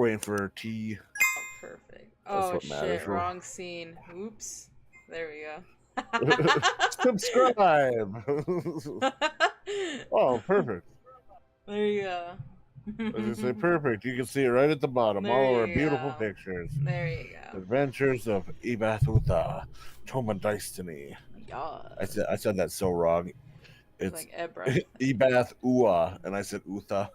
waiting for tea. Perfect. That's Oh what matters. shit, wrong scene. Oops. There we go. Subscribe. Oh, perfect. There you go. As I say, perfect. You can see it right at the bottom. There All of you our beautiful go. pictures. There you go. Adventures of Ebrath with Tome of Dicetiny. Yeah. I said that so wrong. It's like Ebrath. Ebath Ua, and I said Utha.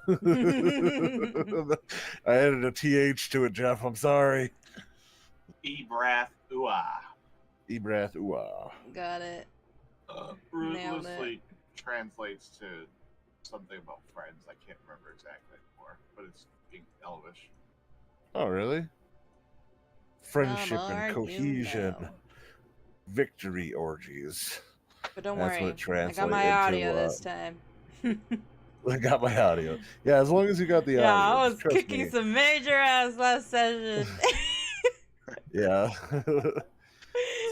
I added a TH to it, Jeff. I'm sorry. Ebrath Ua. Ebrath Ua. Got it. Ruthlessly translates to something about friends. I can't remember exactly anymore, but it's being Elvish. Oh, really? Friendship and cohesion. You know. Victory orgies. But don't That's worry, what it translates I got my audio into, this time. I got my audio. Yeah, as long as you got the audio. Yeah, I was kicking me. some major ass last session. Yeah.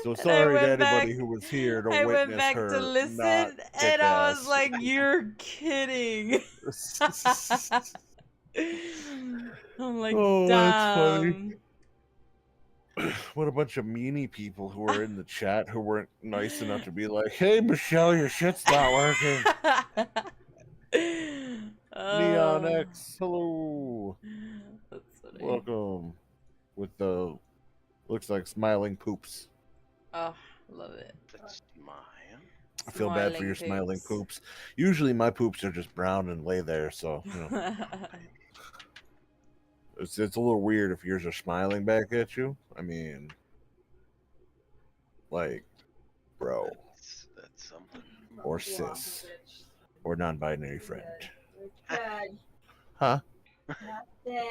So sorry to anybody who was here to witness her. I went back to listen, and I was like, "You're kidding." I'm like, oh, that's funny. damn. What a bunch of meanie people who were in the chat who weren't nice enough to be like, "Hey, Michelle, your shit's not working." Neon X, hello. That's funny. Welcome. With the looks like smiling poops. Oh, love it. I feel bad for your smiling poops. Usually my poops are just brown and lay there, so you know. It's a little weird if yours are smiling back at you. I mean, like, bro. That's something. Or sis. Or non-binary friend. Huh?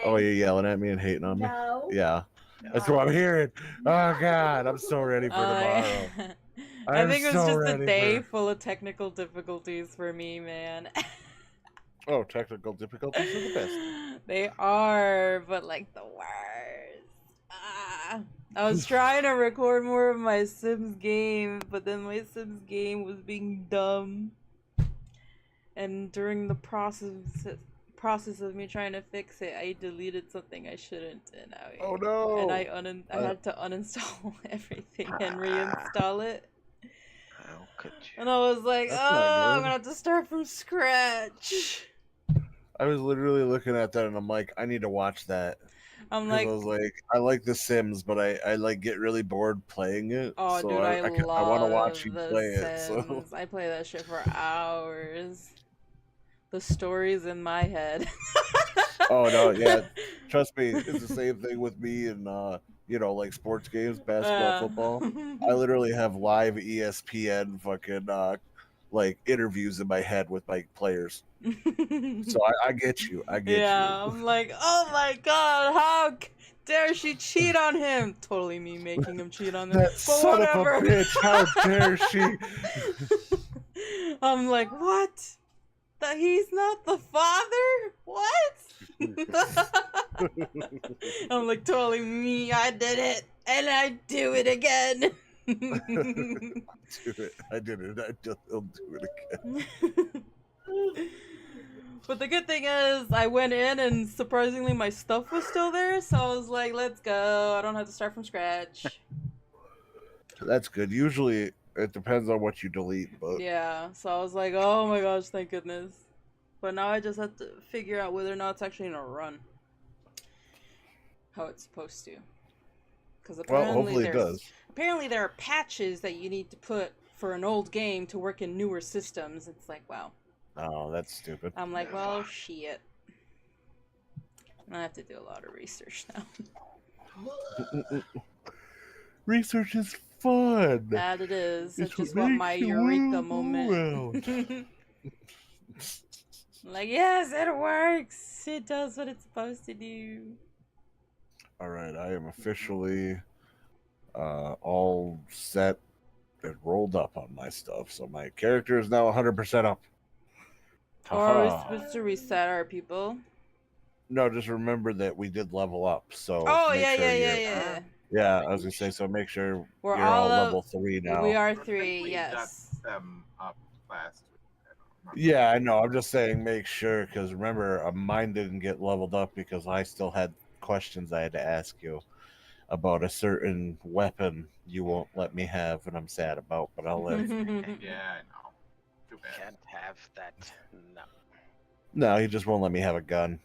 Oh, you're yelling at me and hating on me? No. Yeah. That's what I'm hearing. Oh, God. I'm so ready for tomorrow. I think it was just a day full of technical difficulties for me, man. Oh, technical difficulties are the best. They are, but like the worst. I was trying to record more of my Sims game, but then my Sims game was being dumb. And during the process of me trying to fix it, I deleted something I shouldn't, and oh no! And I had to uninstall everything and reinstall it. How could you? And I was like, oh, I'm gonna have to start from scratch. I was literally looking at that and I'm like, I need to watch that. I'm like, I was like, I like The Sims, but I like get really bored playing it. Oh, so dude, I want to watch you The play Sims. it. So I play that shit for hours. The stories in my head. Oh no, yeah. Trust me, it's the same thing with me and you know, like sports games, basketball, football. I literally have live ESPN fucking like interviews in my head with my players. So I get you. I get you. Yeah, I'm like, oh my god, how dare she cheat on him? Totally me making him cheat on them. That son of a bitch, how dare she? I'm like, what? That he's not the father? What? I'm like, totally me, I did it, and I do it again. I did it. I'll do it again. But the good thing is, I went in and surprisingly my stuff was still there, so I was like, let's go. I don't have to start from scratch. That's good. Usually it depends on what you delete, but yeah, so I was like, oh my gosh, thank goodness. But now I just have to figure out whether or not it's actually gonna run how it's supposed to. Because apparently, well, hopefully it does. Apparently there are patches that you need to put for an old game to work in newer systems. It's like, wow. Oh, that's stupid. I'm like, well, shit. I have to do a lot of research now. Research is fun. That it is. I just want my eureka moment. Like, yes, it works. It does what it's supposed to do. All right, I am officially all set and rolled up on my stuff. So my character is now 100% up. Or are we supposed to reset our people? No, just remember that we did level up. So oh yeah. Yeah, I was gonna say, so make sure you're all level 3 now. We are 3, yes. Got them up last week. Yeah, I know. I'm just saying make sure, because remember, mine didn't get leveled up because I still had questions I had to ask you about a certain weapon you won't let me have, and I'm sad about, but I'll live. Yeah, I know. Too bad. Can't have that. No. No, he just won't let me have a gun.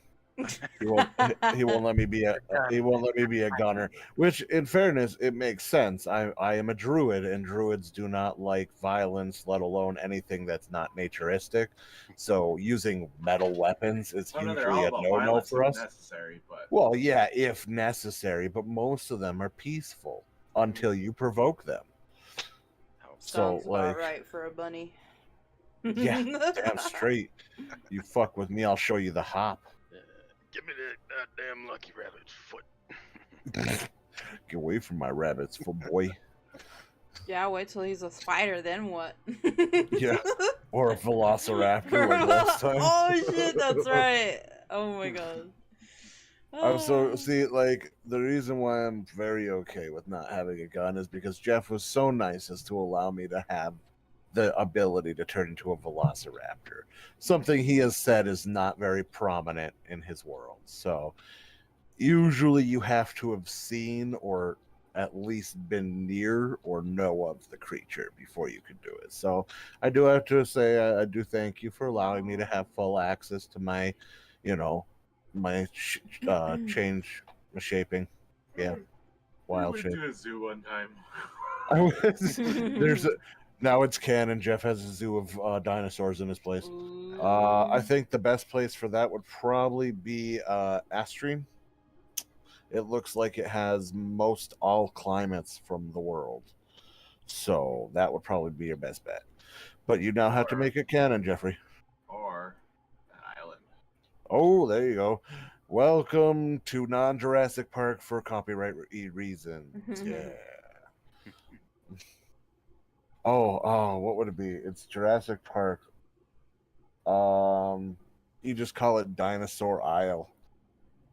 He won't. He won't let me be a. He won't let me be a gunner. Which, in fairness, it makes sense. I am a druid, and druids do not like violence, let alone anything that's not naturistic. So using metal weapons is Oh, no, they're usually all a about no-no violence for if us. necessary, but Well, yeah, if necessary, but most of them are peaceful until you provoke them. Sounds So, about like, right for a bunny. yeah, damn straight. You fuck with me, I'll show you the hop. Give me that damn lucky rabbit's foot. Get away from my rabbits, for boy. Yeah, wait till he's a spider, then what? Yeah, or a velociraptor like last time. Oh shit, that's right. Oh my god. I'm so see, like, the reason why I'm very okay with not having a gun is because Jeff was so nice as to allow me to have the ability to turn into a velociraptor. Something he has said is not very prominent in his world. So usually you have to have seen or at least been near or know of the creature before you can do it. So I do have to say I do thank you for allowing me to have full access to my, my change, my shaping. Yeah, wild we shape. went to a zoo one time. Now it's canon. Jeff has a zoo of dinosaurs in his place. I think the best place for that would probably be Astrine. It looks like it has most all climates from the world. So that would probably be your best bet. But you now have to make it canon, Jeffrey. Or an island. Oh, there you go. Welcome to Non-Jurassic Park for copyright reasons. Yeah. Oh, what would it be? It's Jurassic Park. You just call it Dinosaur Isle.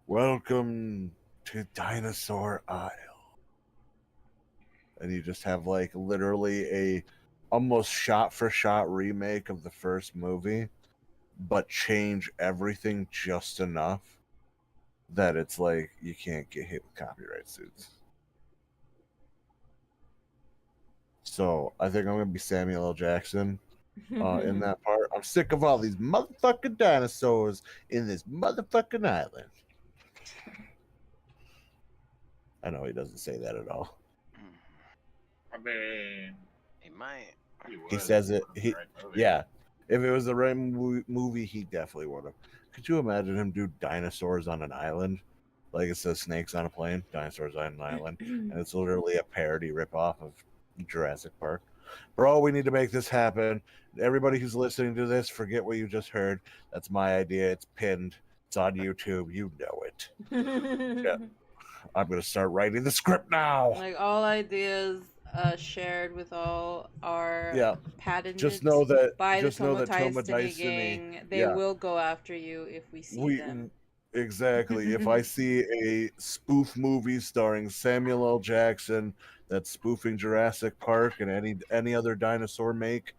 Welcome to Dinosaur Isle. And you just have like literally a almost shot for shot remake of the first movie, but change everything just enough that it's like you can't get hit with copyright suits. So I think I'm gonna be Samuel L. Jackson in that part. I'm sick of all these motherfucking dinosaurs in this motherfucking island. I know he doesn't say that at all. I mean, He might. He says it. Yeah. If it was the right movie, he definitely would have. Could you imagine him do dinosaurs on an island? Like it says snakes on a plane, dinosaurs on an island, and it's literally a parody ripoff of Jurassic Park. Bro, we need to make this happen. Everybody who's listening to this, forget what you just heard. That's my idea. It's pinned. It's on YouTube. You know it. Yeah. I'm going to start writing the script now. Like all ideas shared with all our patented just know that by just the know Tome that Tome of of Dicetiny Dicetiny gang. They will go after you if we see them. Exactly. If I see a spoof movie starring Samuel L. Jackson that's spoofing Jurassic Park and any other dinosaur make,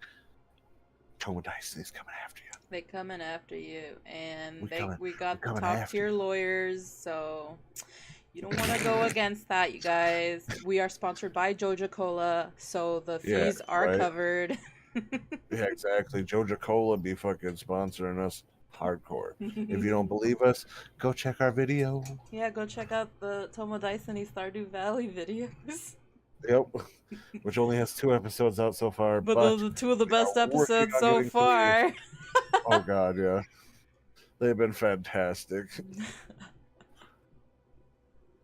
Tome of Dicetiny's coming after you. They coming after you, and we we're got the coming top after tier you. lawyers, so you don't want to go against that, you guys. We are sponsored by Joja Cola, so the fees are covered. Yeah, exactly. Joja Cola be fucking sponsoring us hardcore. If you don't believe us, go check our video. Yeah, go check out the Tome of Dicetiny Stardew Valley videos. Yep. Which only has 2 episodes out so far. But those are 2 of the best episodes so far. Oh god, yeah. They've been fantastic.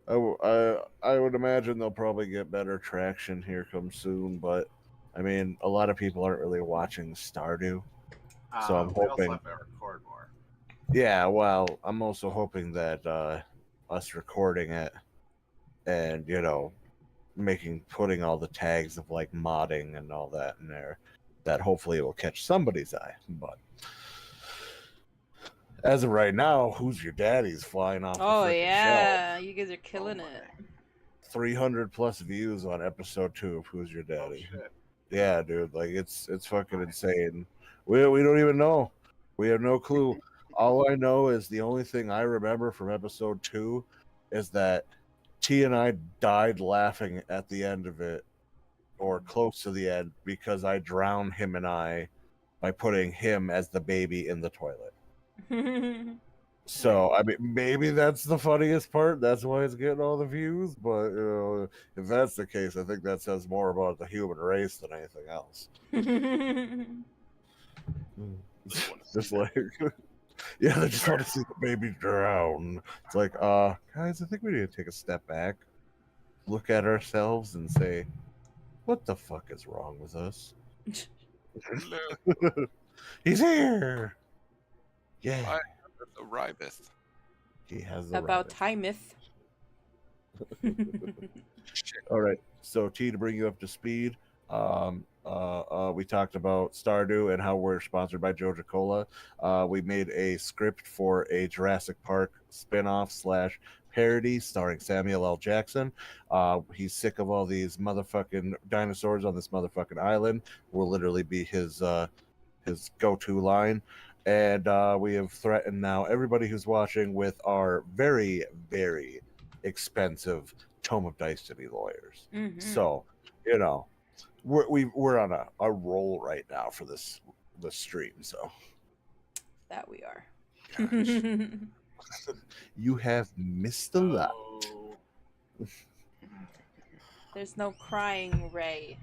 I would imagine they'll probably get better traction here come soon, but I mean, a lot of people aren't really watching Stardew, so I'm hoping. We also have to record more. Yeah, well, I'm also hoping that us recording it and putting all the tags of like modding and all that in there, that hopefully it will catch somebody's eye. But as of right now, Who's Your Daddy's flying off. Oh the yeah, shelf. you guys are killing it. 300 plus views on episode 2 of Who's Your Daddy. Oh, shit. Yeah, dude, like it's fucking insane. We don't even know. We have no clue. All I know is the only thing I remember from episode 2 is that T and I died laughing at the end of it, or close to the end, because I drowned him and I by putting him as the baby in the toilet. So, I mean, maybe that's the funniest part. That's why it's getting all the views. But if that's the case, I think that says more about the human race than anything else. Just like, yeah, they just want to see the baby drown. It's like, guys, I think we need to take a step back, look at ourselves, and say, what the fuck is wrong with us? He's here. Yeah. Arriveth. He has about timeth. All right. So T, to bring you up to speed, we talked about Stardew and how we're sponsored by Joja Cola. We made a script for a Jurassic Park spin-off / parody starring Samuel L. Jackson. He's sick of all these motherfucking dinosaurs on this motherfucking island. Will literally be his go-to line. And we have threatened now everybody who's watching with our very, very expensive Tome of Dicetiny lawyers. Mm-hmm. So, you know, we're on a roll right now for the stream. So that we are. You have missed a lot. There's no crying, Ray.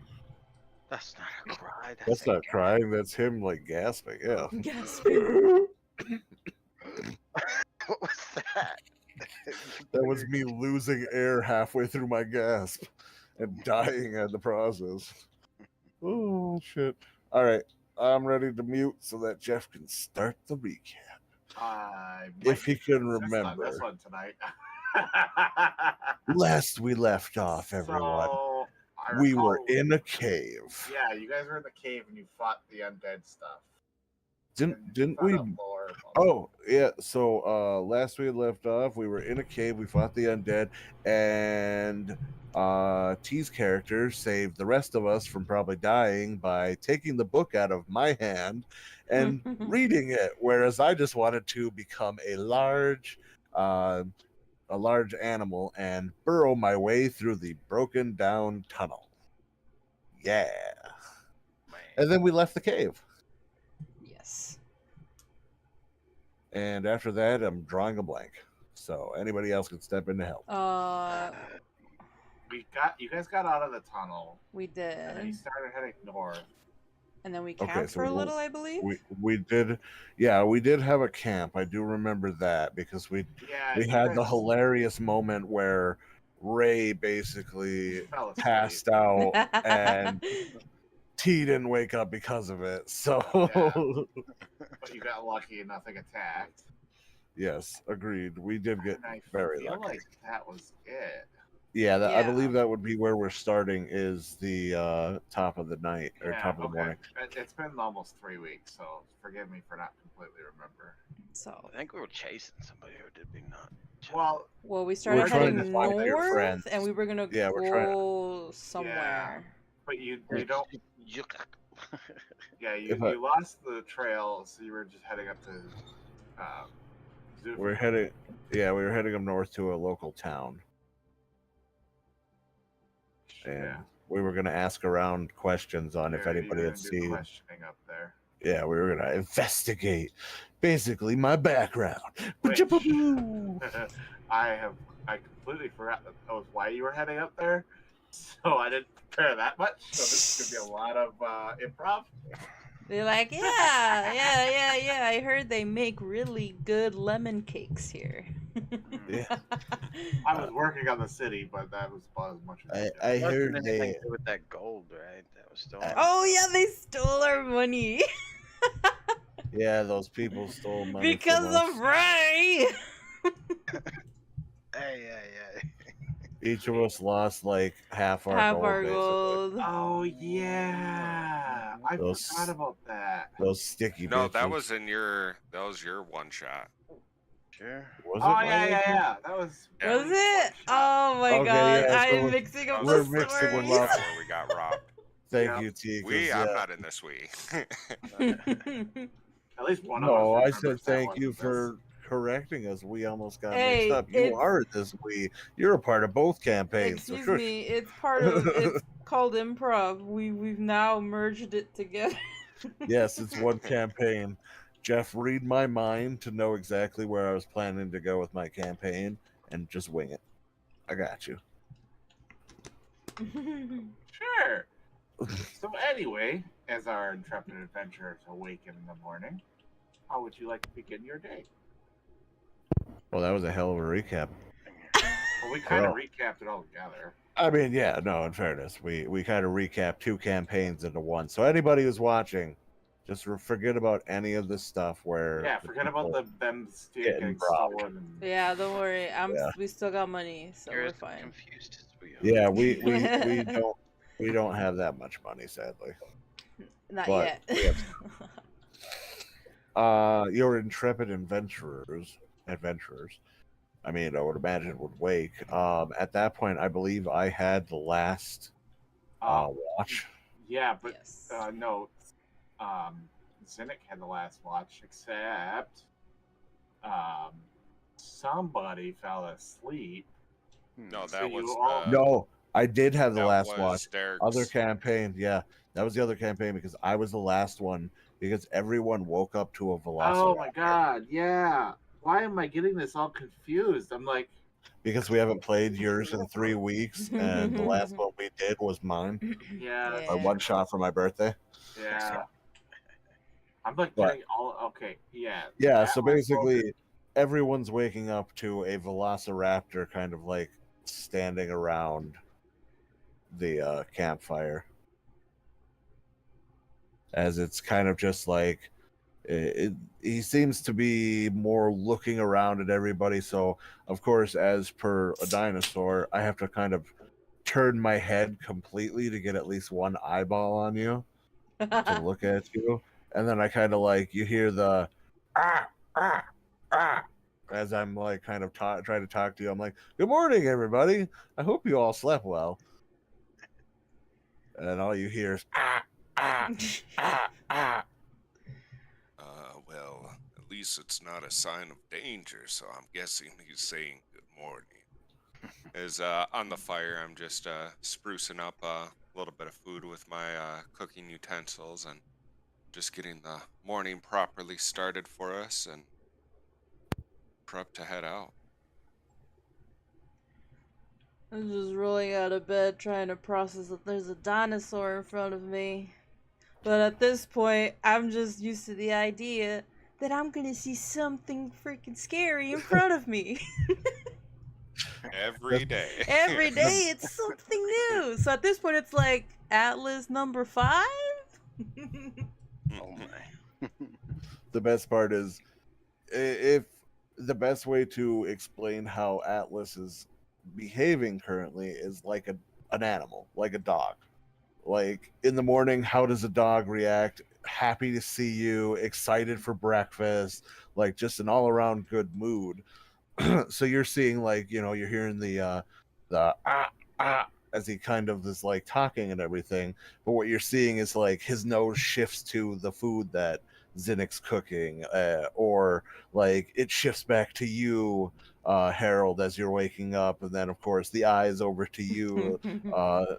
That's not a cry. That's not crying. That's him like gasping. Yeah. Gasping. What was that? That was me losing air halfway through my gasp and dying at the process. Oh shit! All right, I'm ready to mute so that Jeff can start the recap. If he can remember. This one tonight. Last we left off, everyone. So, we were in a cave. Yeah, you guys were in the cave and you fought the undead stuff. Didn't we? Oh yeah. So last we had left off, we were in a cave. We fought the undead, and T's character saved the rest of us from probably dying by taking the book out of my hand and reading it. Whereas I just wanted to become a large animal and burrow my way through the broken down tunnel. Yeah. And then we left the cave. Yes. And after that, I'm drawing a blank. So anybody else can step in to help. You guys got out of the tunnel. We did. And then you started heading north. And then we camped for a little, I believe. We did, yeah, we did have a camp. I do remember that because we had the hilarious moment where Ray basically passed out and T didn't wake up because of it. So, but you got lucky and nothing attacked. Yes, agreed. We did get very lucky. Like that was it. Yeah, I believe that would be where we're starting. Is the top of the night or top of the morning. It's been almost 3 weeks, so forgive me for not completely remember. So I think we were chasing somebody, or did we not? Well, we started heading north, and we were gonna go somewhere. But you don't. Yeah, you lost the trail, so you were just heading up to. We were heading up north to a local town. And we were going to ask around questions on if anybody had seen. Questioning up there. Yeah, we were going to investigate, basically my background. Which, I completely forgot that was why you were heading up there, so I didn't prepare that much. So this is gonna be a lot of improv. They're like, yeah. I heard they make really good lemon cakes here. Yeah. I was working on the city, but that was about as much as I heard they with that gold, right? That was stolen. Oh yeah, they stole our money. Yeah, those people stole money because of Ray. Hey. Each of us lost like half our gold. Oh yeah, I forgot about that. Those sticky. No, bitches. that was your one shot. Sure. Was it? Yeah. That was. Was it? Oh my god! I'm mixing up the stories. Where we got robbed. Thank you, T. I'm not in this. At least one of us. No, I said thank you for correcting us. We almost got mixed Hey, up. You are this we. You're a part of both campaigns. excuse so me, it's part of, it's called improv. We've now merged it together. Yes, it's one campaign. Jeff, read my mind to know exactly where I was planning to go with my campaign, and just wing it. I got you. Sure. So anyway, as our intrepid adventurers awaken in the morning, how would you like to begin your day? Well, that was a hell of a recap. Well, we kind of Well. recapped it all together. I mean, yeah, no, in fairness, we kind of recapped 2 campaigns into one. So anybody who's watching, just forget about any of this stuff where Yeah, forget about them getting robbed. stolen. And... Yeah, don't worry. Yeah. We still got money, so You're we're as fine. confused as we are. Yeah, we don't have that much money, sadly. Not But yet. Your intrepid adventurers, I mean, I would imagine would wake. At that point, I believe I had the last watch. Yeah, but Yes. no, Zinnik had the last watch, except somebody fell asleep. No, So that you was all- No, I did have the that last was watch. Derek's. Other campaign, yeah, that was the other campaign because I was the last one because everyone woke up to a velociraptor. Oh my god, yeah. Why am I getting this all confused? I'm like, Because we haven't played yours in 3 weeks, and the last one we did was mine. yeah, A one shot for my birthday. yeah. I'm like But- getting all okay, yeah. Yeah, that so one basically, everyone's waking up to a velociraptor kind of like standing around the campfire. As it's kind of just like he seems to be more looking around at everybody. So, of course, as per a dinosaur, I have to kind of turn my head completely to get at least one eyeball on you to look at you. And then I kind of like, you hear the as I'm like kind of trying to talk to you. I'm like, good morning, everybody. I hope you all slept well. And all you hear is Well, at least it's not a sign of danger, so I'm guessing he's saying good morning. As on the fire, I'm just sprucing up a little bit of food with my cooking utensils and just getting the morning properly started for us and prep to head out. I'm just rolling out of bed trying to process that there's a dinosaur in front of me. But at this point, I'm just used to the idea that I'm gonna see something freaking scary in front of me. Every day. Every day it's something new. So at this point it's like Atlas number 5? Oh my. the best part is if the best way to explain how Atlas is behaving currently is like an animal, like a dog. Like in the morning, how does a dog react? Happy to see you, excited for breakfast, like just an all around good mood. So you're seeing like, you know, you're hearing the as he kind of is like talking and everything, but what you're seeing is like his nose shifts to the food that Zinnik's cooking, or like it shifts back to you, Harold, as you're waking up, and then of course the eyes over to you,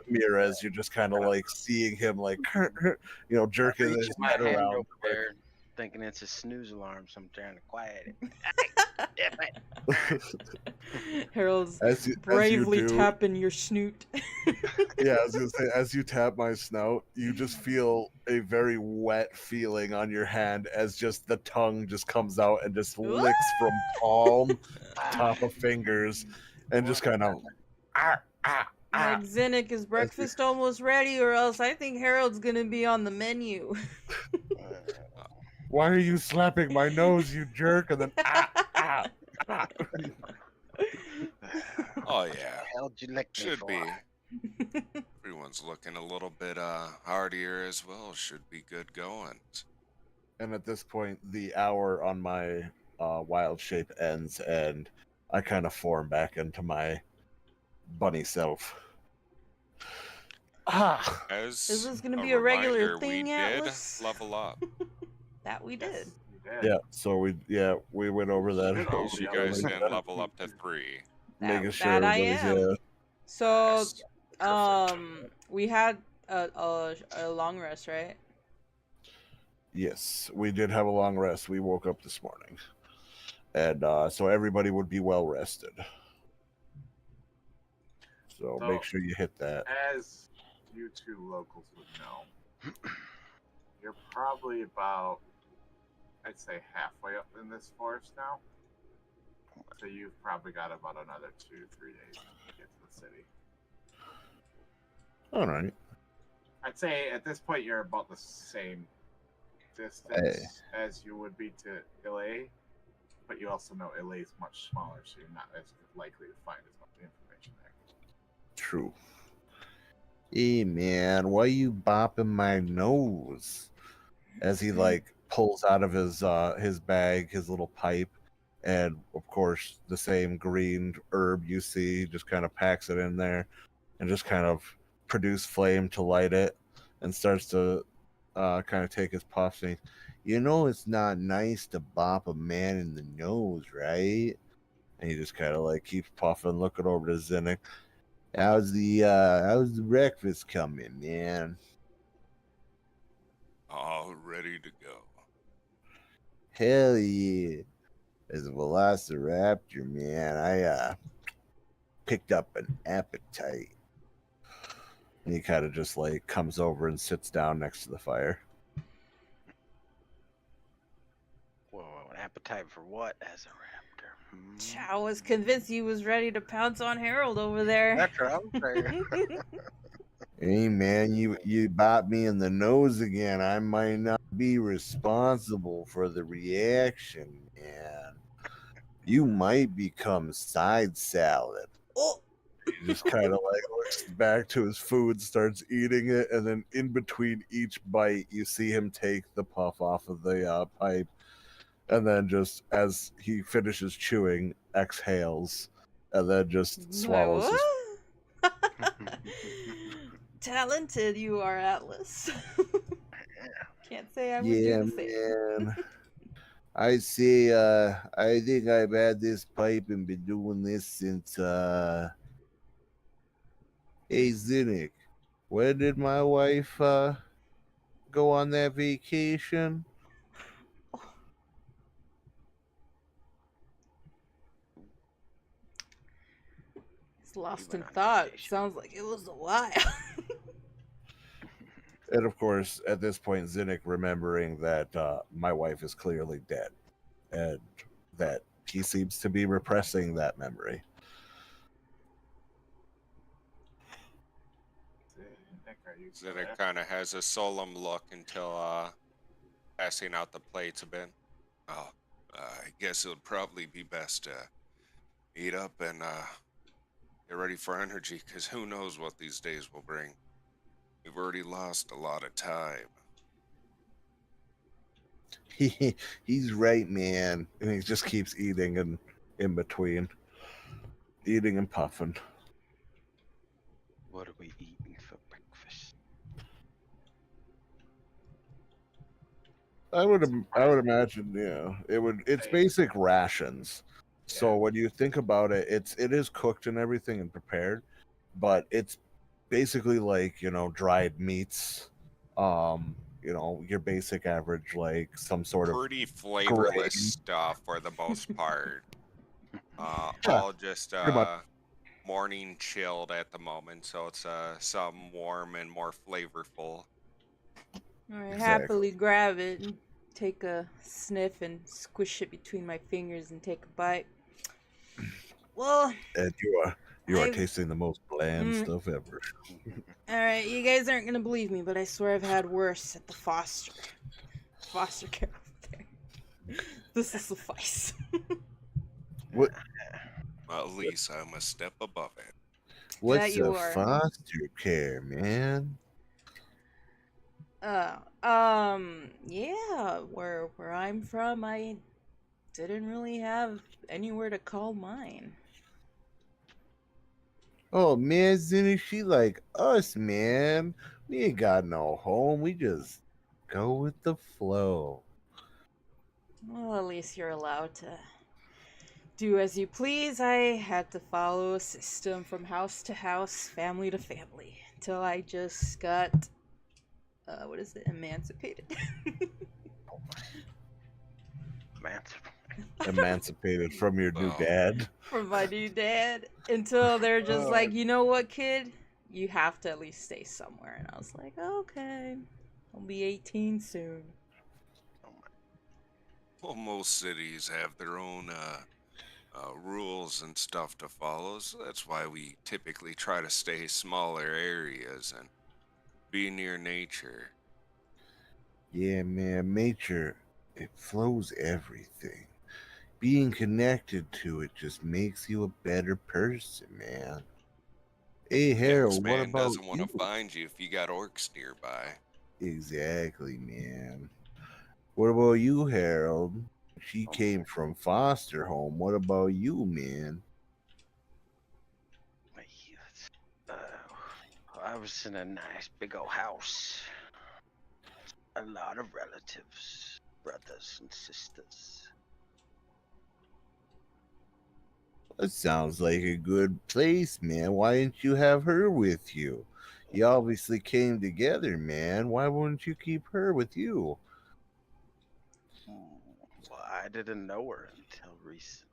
Mira, as you're just kind of like seeing him like you know, jerking Reaching his my head hand around. over there, thinking it's a snooze alarm, so I'm trying to quiet it. Damn it. Harold's As you bravely do. tapping your snoot. Yeah, I was gonna say, as you tap my snout, you just feel a very wet feeling on your hand as just the tongue just comes out and just licks from palm to top of fingers, and just kind of. Like, Zinnik, is breakfast almost ready, or else I think Harold's gonna be on the menu. Why are you slapping my nose, you jerk? And then Oh yeah, How'd you lick me should for? be. Everyone's looking a little bit hardier as well. Should be good going. And at this point, the hour on my wild shape ends, and I kind of form back into my bunny self. As Is this gonna a be a regular reminder, thing, we Atlas? did level up. That we did. Yes, you Yeah, so we went over that. Should all So the you other guys ones didn't level up to 3. Making That sure I everybody's am. So, Perfect. we had a long rest, right? Yes, we did have a long rest. We woke up this morning, and so everybody would be well rested. So make sure you hit that. As you two locals would know, you're probably about, I'd say, halfway up in this forest now. So you've probably got about another 2-3 days to get to the city. All right. I'd say at this point you're about the same distance as you would be to LA, but you also know LA is much smaller, so you're not as likely to find as much information there. True. Hey man, why you bopping my nose? As he like pulls out of his bag his little pipe, and of course the same green herb you see, just kind of packs it in there, and just kind of produce flame to light it, and starts to kind of take his puffs. And you know it's not nice to bop a man in the nose, right? And he just kind of like keeps puffing, looking over to Zinnik. How's the breakfast coming, man? All ready to go. Hell yeah. As a velociraptor, man, I picked up an appetite. And he kind of just like comes over and sits down next to the fire. Whoa, an appetite for what as a raptor? I was convinced you was ready to pounce on Harold over there. That's what I was saying. Hey man, you bought me in the nose again. I might not be responsible for the reaction, man. You might become side salad. Oh. He just kind of like looks back to his food, starts eating it, and then in between each bite, you see him take the puff off of the pipe, and then just as he finishes chewing, exhales, and then just swallows his. Talented you are, Atlas. Can't say I would Yeah, do the same. man. I say, I think I've had this pipe and been doing this since, hey, Zinnik, when did my wife, go on that vacation? It's lost went in on thought. vacation. Sounds like it was a while. And of course, at this point, Zinnik remembering that my wife is clearly dead, and that he seems to be repressing that memory. Zinnik kind of has a solemn look until passing out the plates a bit. Oh, I guess it would probably be best to eat up and get ready for energy, because who knows what these days will bring. We've already lost a lot of time. He's right, man. And he just keeps eating and in between. Eating and puffing. What are we eating for breakfast? I would imagine, yeah. It's basic rations. So when you think about it, it is cooked and everything and prepared, but it's basically like, dried meats. Your basic average, like some sort of pretty flavorless stuff for the most part. All just morning chilled at the moment, so it's something warm and more flavorful. I happily grab it and take a sniff and squish it between my fingers and take a bite. Well, and you are tasting the most bland stuff ever. Alright, you guys aren't gonna believe me, but I swear I've had worse at the foster care up there. This will suffice. What? At least I'm a step above it. What's a foster care, man? Yeah, where I'm from, I didn't really have anywhere to call mine. Oh man, Zinni, she like us, man. We ain't got no home. We just go with the flow. Well, at least you're allowed to do as you please. I had to follow a system from house to house, family to family, till I just got, what is it, emancipated. Emancipated from your new Oh. dad. From my new dad, until they're just like, you know what, kid? You have to at least stay somewhere. And I was like, okay, I'll be 18 soon. Well, most cities have their own rules and stuff to follow, so that's why we typically try to stay smaller areas and be near nature. Yeah, man, nature, it flows everything. Being connected to it just makes you a better person, man. Hey, Harold, what X-Man about doesn't want you? to find you if you got orcs nearby. Exactly, man. What about you, Harold? She Oh, came from foster home. What about you, man? my youth. I was in a nice big old house. A lot of relatives, brothers and sisters. That sounds like a good place, man. Why didn't you have her with you? You obviously came together, man. Why wouldn't you keep her with you? Well, I didn't know her until recently.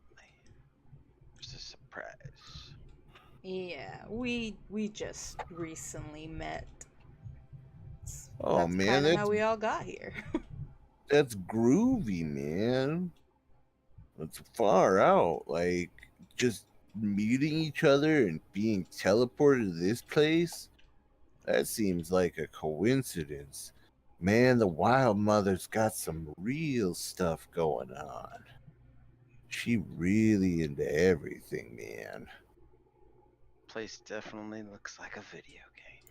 It was a surprise. Yeah, we just recently met. Oh That's man, kind of how we all got here. that's groovy, man. That's far out. Like just meeting each other and being teleported to this place. That seems like a coincidence. Man, the Wild Mother's got some real stuff going on. She really into everything, man. Place definitely looks like a video game.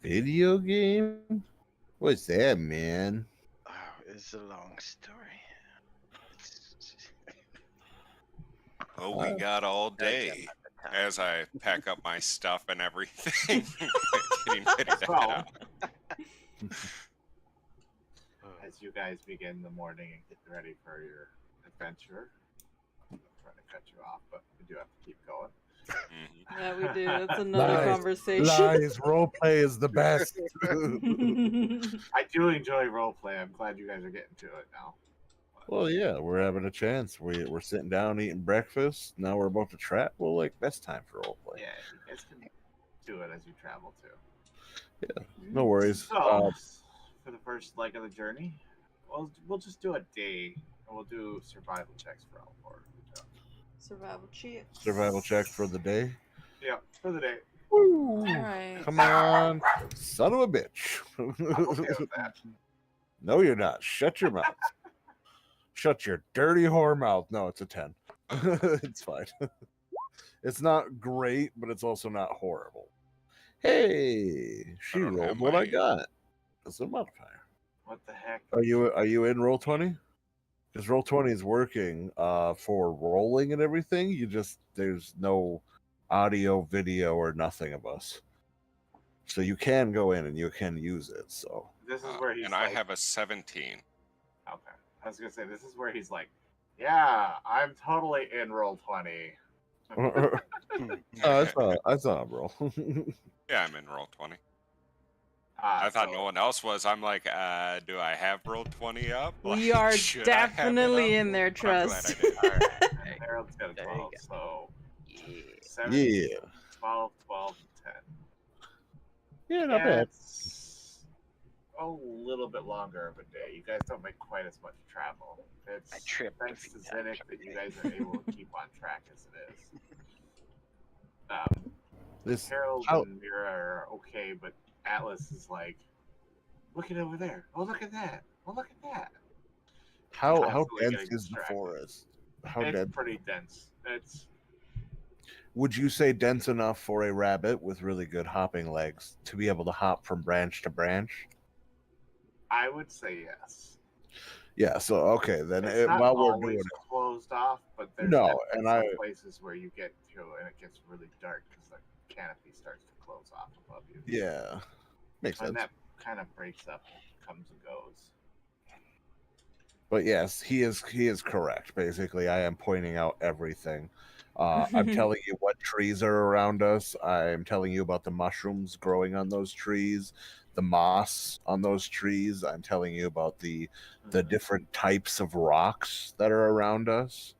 Video game? What's that, man? Oh, it's a long story. It's, Oh, we got all day as I pack up my stuff and everything, getting ready to head out. As you guys begin the morning and get ready for your adventure, I'm trying to cut you off, but we do have to keep going. Mhm. Yeah, we do. That's another Lies. conversation. Lies, roleplay is the best. I do enjoy roleplay. I'm glad you guys are getting to it now. Well, yeah, we're having a chance. We're sitting down eating breakfast. Now we're about to travel. Like best time for roleplay. Yeah, you guys can do it as you travel too. No worries. So, for the first leg of the journey, we'll just do a day, and we'll do survival checks for all four. Survival checks. Survival check for the day. Yeah, for the day. Woo! Alright. Come on, son of a bitch. I'm okay with that. No, you're not. Shut your mouth. Shut your dirty whore mouth. No, it's a 10. It's fine. It's not great, but it's also not horrible. Hey, she don't rolled have what I my- got. That's a modifier. What the heck? Are you in roll 20? Because roll 20 is working for rolling and everything. There's no audio, video, or nothing of us. So you can go in and you can use it. So This is where he's and like, I have a 17. okay. I was gonna say this is where he's like, yeah, I'm totally in roll 20. I saw him roll. Yeah, I'm in roll 20. Ah, I thought so no one else was. I'm like, do I have roll 20 up? We Like, are should I have it definitely up? in there, But I'm glad I trust. did. Harold's got a There you 12, go. so Yeah. 7, Yeah. 12, 12, and 10. Yeah, not bad. It's a little bit longer of a day. You guys don't make quite as much travel. It's I tripped a thanks to few times Zinnick every that you day. guys are able to keep on track as it is. This Harold how and Mira are okay, but Atlas is like, look at over there. Oh, look at that. Oh, look at that. how Constantly dense getting is the distracted. forest? How It's dense? pretty dense. It's Would you say dense enough for a rabbit with really good hopping legs to be able to hop from branch to branch? I would say yes. Yeah. So okay, then It's not while we're always doing it, closed off, but there's no, definitely and some I places where you get to and it gets really dark because the canopy starts to close off above you. yeah makes And sense. that kind of breaks up, comes and goes. But yes, he is correct. Basically, I am pointing out everything. I'm telling you what trees are around us. I'm telling you about the mushrooms growing on those trees, the moss on those trees. I'm telling you about the different types of rocks that are around us.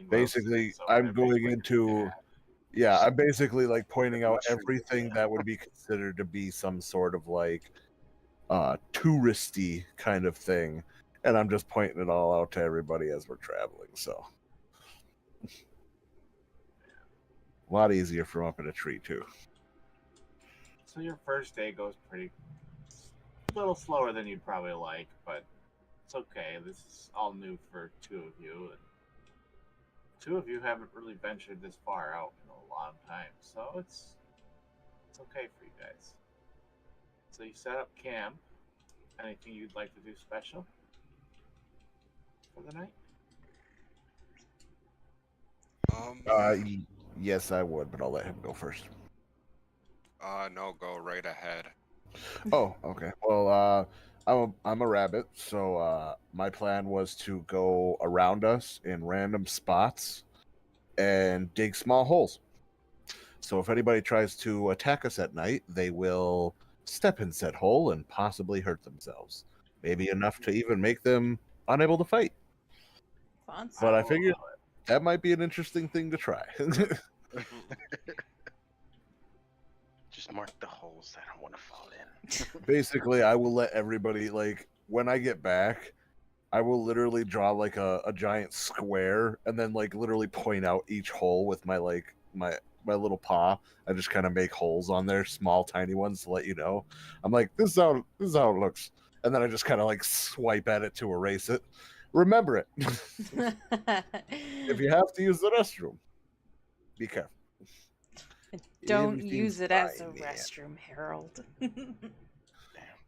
Basically, I'm going into I'm basically like pointing out everything that would be considered to be some sort of like touristy kind of thing, and I'm just pointing it all out to everybody as we're traveling. So a lot easier from up in a tree too. So your first day goes pretty a little slower than you'd probably like, but it's okay. This is all new for two of you, and two of you haven't really ventured this far out in a long time, so it's okay for you guys. So you set up camp. Anything you'd like to do special for the night? Yes, I would, but I'll let him go first. No, go right ahead. Oh, okay. Well, I'm a rabbit, so my plan was to go around us in random spots and dig small holes. So if anybody tries to attack us at night, they will step in said hole and possibly hurt themselves. Maybe enough to even make them unable to fight. Fancy. But I figured that might be an interesting thing to try. Just mark the holes I don't want to fall in. Basically, I will let everybody, like, when I get back, I will literally draw like a giant square and then like literally point out each hole with my like my little paw. I just kind of make holes on there, small tiny ones to let you know. I'm like, this is how it looks. And then I just kind of like swipe at it to erase it. Remember it. If you have to use the restroom, be careful. Don't use it as a restroom, Harold.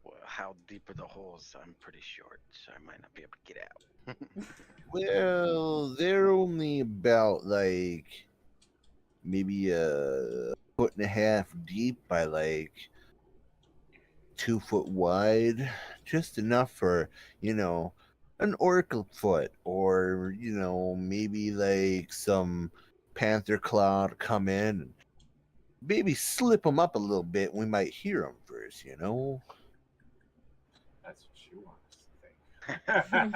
Well, how deep are the holes? I'm pretty short, so I might not be able to get out. Well, they're only about like maybe a foot and a half deep by like 2 foot wide, just enough for an oracle foot, or maybe like some panther claw to come in and maybe slip them up a little bit. We might hear them first. That's what you want us to think.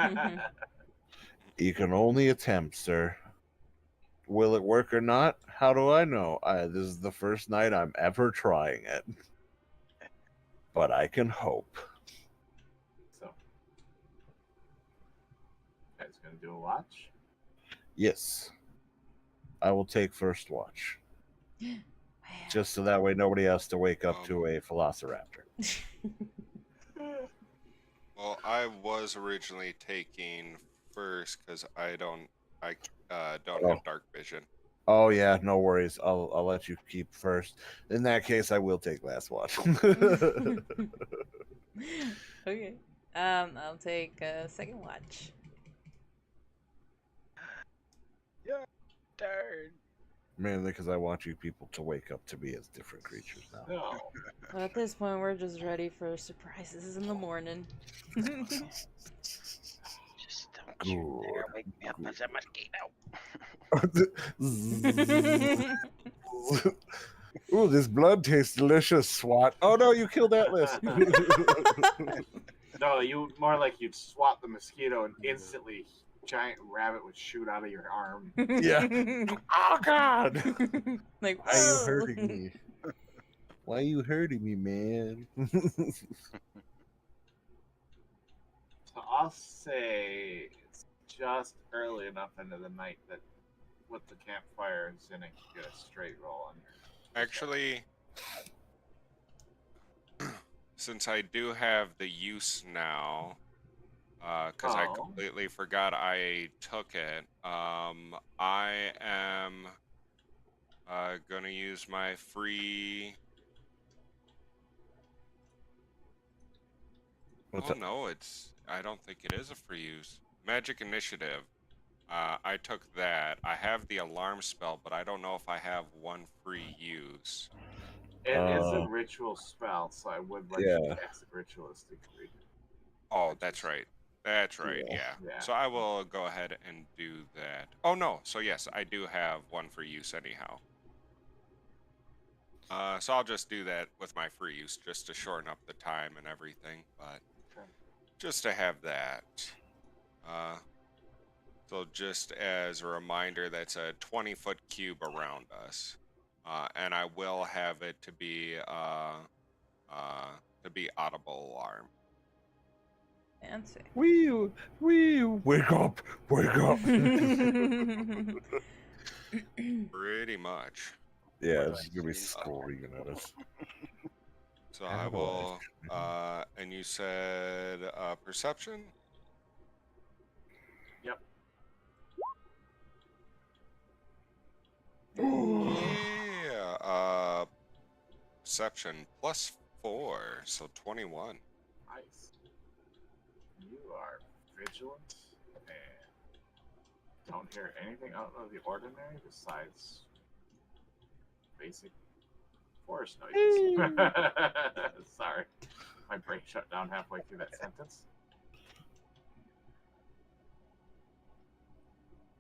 You can only attempt, sir. Will it work or not? How do I know? This is the first night I'm ever trying it. But I can hope. So, guys gonna do a watch? Yes. I will take first watch. Just so that way nobody has to wake up to a velociraptor. Well, I was originally taking first because I don't have dark vision. Oh yeah, no worries. I'll let you keep first. In that case, I will take last watch. Okay. I'll take second watch. Yeah, darn. Mainly because I want you people to wake up to me as different creatures now. No. Well, at this point, we're just ready for surprises in the morning. Just don't you dare wake me up as a mosquito. Ooh, this blood tastes delicious, SWAT. Oh no, you killed Atlas. No, you more like you'd swat the mosquito and instantly giant rabbit would shoot out of your arm. Yeah. Oh God. Like, why are you hurting me? Why are you hurting me, man? So I'll say it's just early enough into the night that with the campfire and Zinnick you get a straight roll on your. Actually, since I do have the use now, because I completely forgot I took it, I am gonna use my free. No, I don't think it is a free use. Magic Initiative. I took that. I have the alarm spell, but I don't know if I have one free use. It is a ritual spell, so I would let you cast it ritualistically. Oh, that's right. That's right, Yeah. yeah. Yeah. So I will go ahead and do that. Oh no, so yes, I do have one for use anyhow. So I'll just do that with my free use just to shorten up the time and everything, but Okay. just to have that. So just as a reminder, that's a 20-foot cube around us. And I will have it to be audible alarm. Fancy. Wee, wake up, wake up. Pretty much. Yeah, What do it's I gonna be see? screaming at us. So How I do I- will and you said perception? Yep. Yeah. Perception +4, so 21. Nice. You are vigilant and don't hear anything out of the ordinary besides basic forest noises. Sorry. My brain shut down halfway through that sentence.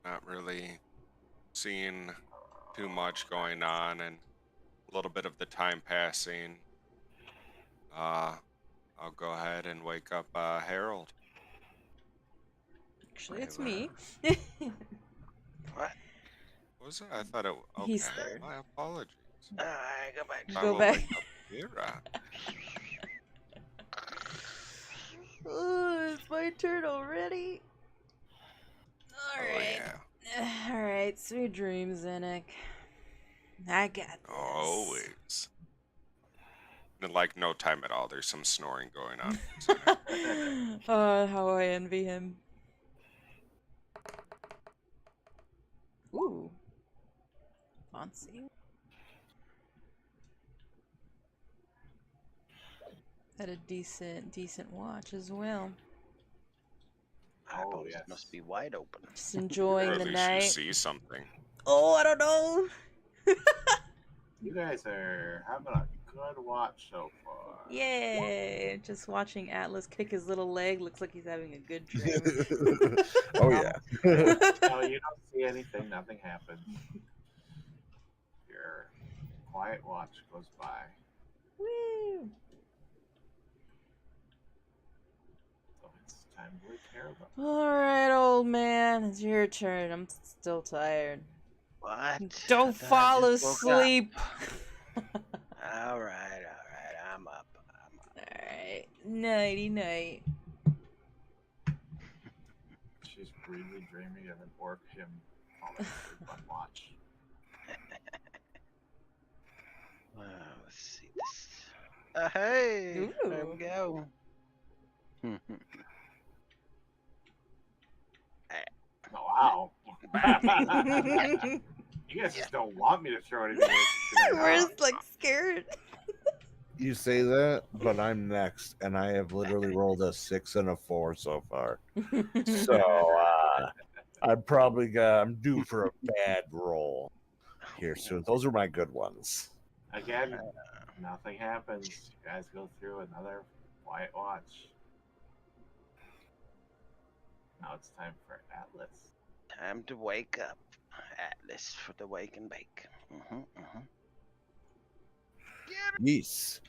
Not really seeing too much going on and a little bit of the time passing. I'll go ahead and wake up Harold. Actually, it's me. What? What was it? I thought it. Okay. He's third. My apologies. I go back. I Go will back. wake up Mira. Oh, it's my turn already. Oh Alright. yeah. Alright, sweet dreams, Enoch. I got this. Always. In like no time at all. There's some snoring going on. Oh, how I envy him. Ooh. Fancy. Had a decent watch as well. Eyeballs yes. must be wide open. Just Or enjoying at the least you night. see something. Oh, I don't know. You guys are having a good watch so far. Yay! Just watching Atlas kick his little leg looks like he's having a good dream. Oh yeah. No, you don't see anything. Nothing happens. Your quiet watch goes by. Woo! So it's time to wake Harold up. Alright, old man, it's your turn. I'm still tired. What? Don't I fall just woke up. asleep! All right. I'm up. Alright, nighty night. She's really dreaming of an orc him falling asleep on watch. Let's see this. Hey, there Ooh. we go. Oh, wow. You guys just don't want me to throw anything away. We're just like scared. You say that, but I'm next, and I have literally rolled a 6 and a 4 so far. So I'm due for a bad roll here soon. Those are my good ones. Again, nothing happens. You guys go through another quiet watch. Now it's time for Atlas. Time to wake up. Atlas for the wake and bake. Yes.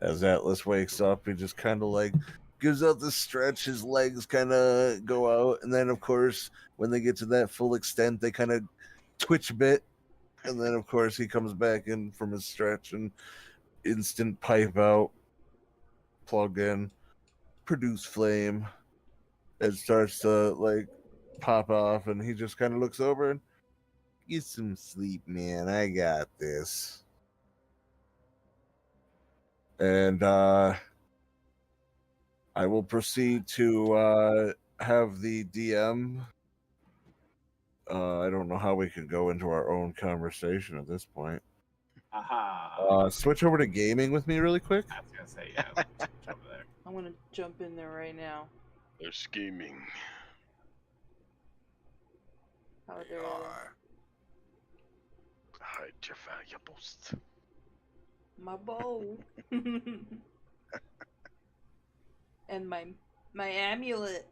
As Atlas wakes up, he just kind of like gives out the stretch. His legs kind of go out, and then of course, when they get to that full extent, they kind of twitch a bit, and then of course he comes back in from his stretch and instant pipe out, plug in, produce flame. It starts to like pop off, and he just kind of looks over and get some sleep, man. I got this. And I will proceed to have the DM. I don't know how we can go into our own conversation at this point. Aha. Switch over to gaming with me really quick. I was gonna say, yeah, let's switch over there. I'm gonna jump in there right now. They're scheming. How dare they? Hide your valuables. My bow. And my amulet.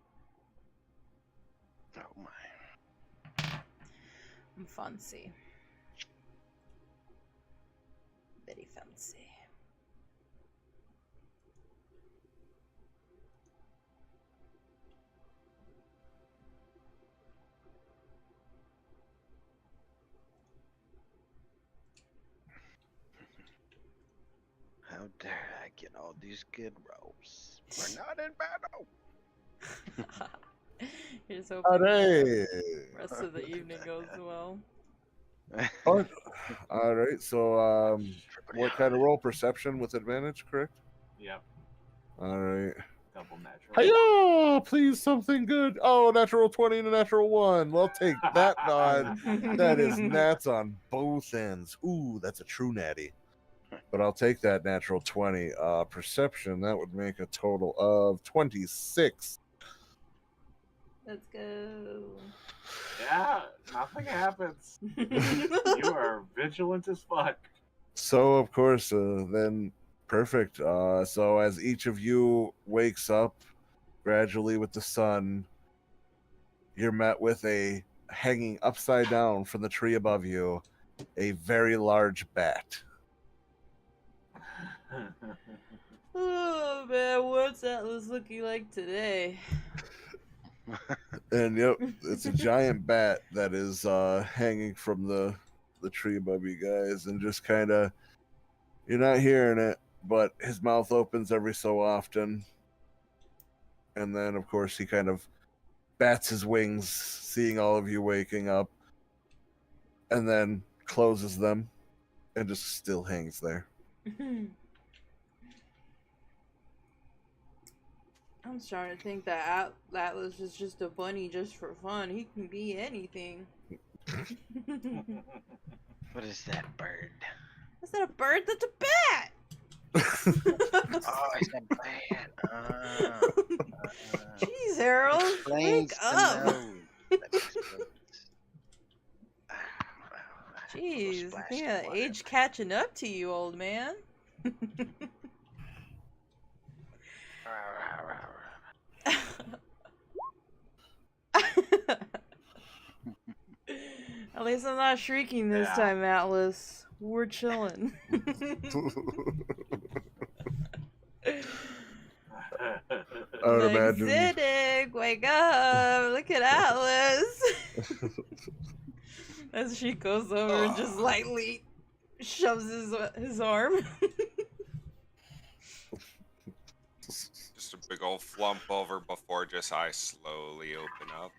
Oh my. I'm fancy. Very fancy. How dare I get all these good robes? We're not in battle. Here's hoping the Alright. rest of the evening goes well. All right. So, what kind of roll? Perception with advantage, correct? Yep. All right. Double natural. Hiya! Please, something good. Oh, natural 20 and a natural 1. Well, take that, nod. That is nats on both ends. Ooh, that's a true natty. But I'll take that natural 20. Perception, that would make a total of 26. Let's go. Yeah, nothing happens. You are vigilant as fuck. So, of course, then perfect. So, as each of you wakes up gradually with the sun, you're met with a hanging upside down from the tree above you, a very large bat. Oh man, what's Atlas looking like today? And yep, it's a giant bat that is hanging from the tree above you guys, and just kind of, you're not hearing it, but his mouth opens every so often, and then of course he kind of bats his wings, seeing all of you waking up, and then closes them, and just still hangs there. I'm starting to think that Atlas is just a bunny just for fun. He can be anything. What is that bird? Is that a bird? That's a bat! Oh, it's a bat. Jeez, Harold, wake up! Jeez, I think age catching up to you, old man. At least I'm not shrieking this time, Atlas. We're chilling. I would like, imagine. Ziddick, wake up! Look at Atlas! As she goes over and just lightly shoves his arm. Just a big old flump over before just eyes slowly open up.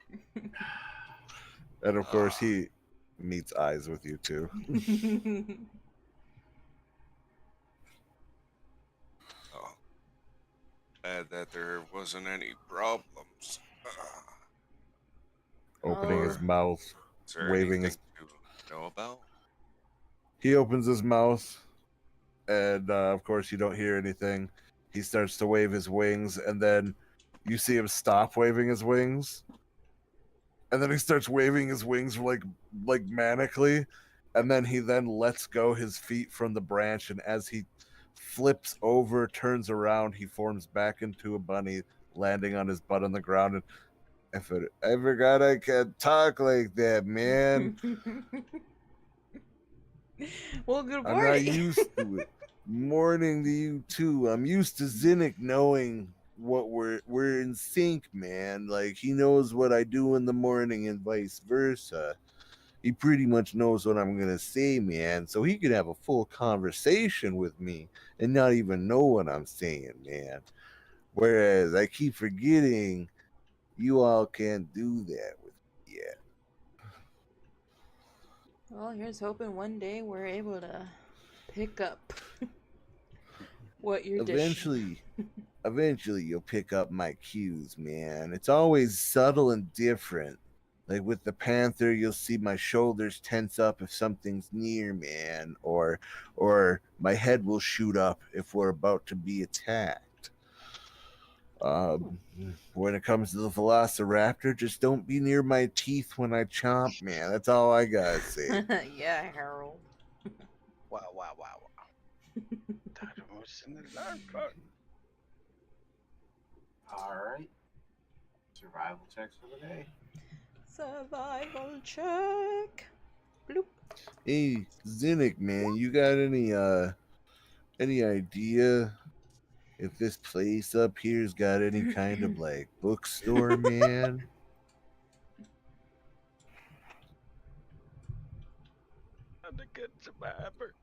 And of course, he meets eyes with you too. Oh, glad that there wasn't any problems. Opening his mouth, Is there waving his. anything to know about? He opens his mouth, and of course, you don't hear anything. He starts to wave his wings, and then you see him stop waving his wings, and then he starts waving his wings like manically, and then he lets go his feet from the branch, and as he flips over, turns around, he forms back into a bunny, landing on his butt on the ground. And I forgot I can't talk like that, man. Well, good morning. I'm not used to it. Morning to you too. I'm used to Zinnik knowing what we're in sync, man. Like, he knows what I do in the morning and vice versa. He pretty much knows what I'm gonna say, man. So he could have a full conversation with me and not even know what I'm saying, man. Whereas I keep forgetting you all can't do that with me yet. Well, here's hoping one day we're able to pick up what you're dishing. Eventually you'll pick up my cues, man. It's always subtle and different. Like with the panther, you'll see my shoulders tense up if something's near, man, or my head will shoot up if we're about to be attacked. When it comes to the velociraptor, just don't be near my teeth when I chomp, man. That's all I gotta say. Yeah, Harold. Wow. That was in the alarm clock. Alright. Survival checks for the day. Survival check. Bloop. Hey, Zinnik, man, you got any idea if this place up here's got any kind of like bookstore, man? I'm a good survivor.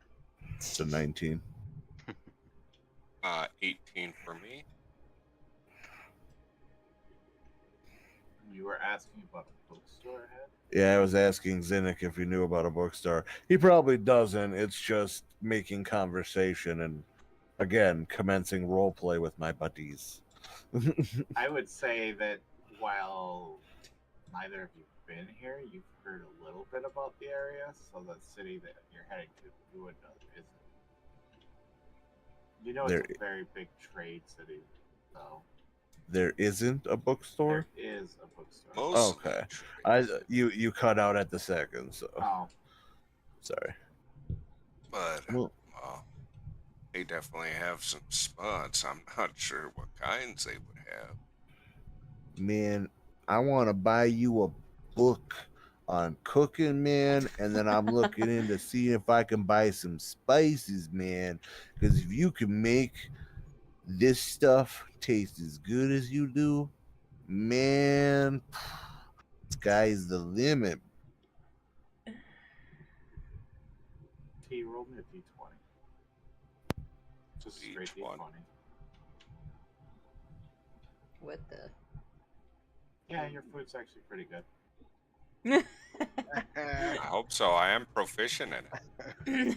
It's a 19. 18 for me. You were asking about a bookstore ahead? Yeah, I was asking Zinnik if he knew about a bookstore. He probably doesn't. It's just making conversation and, again, commencing roleplay with my buddies. I would say that while neither of you've been here, you've heard a little bit about the area, so the city that you're heading to, you would know there isn't. You know, it's a very big trade city, though. There isn't a bookstore? There is a bookstore. Most Okay. You cut out at the second, so Oh, sorry. But Well, they definitely have some spots. I'm not sure what kinds they would have. man, I want to buy you a book on cooking, man, and then I'm looking into seeing if I can buy some spices, man, because if you can make this stuff taste as good as you do, man, sky's the limit. T, roll me a d20. Just straight D20. d20. What the? Yeah, your food's actually pretty good. I hope so. I am proficient in it.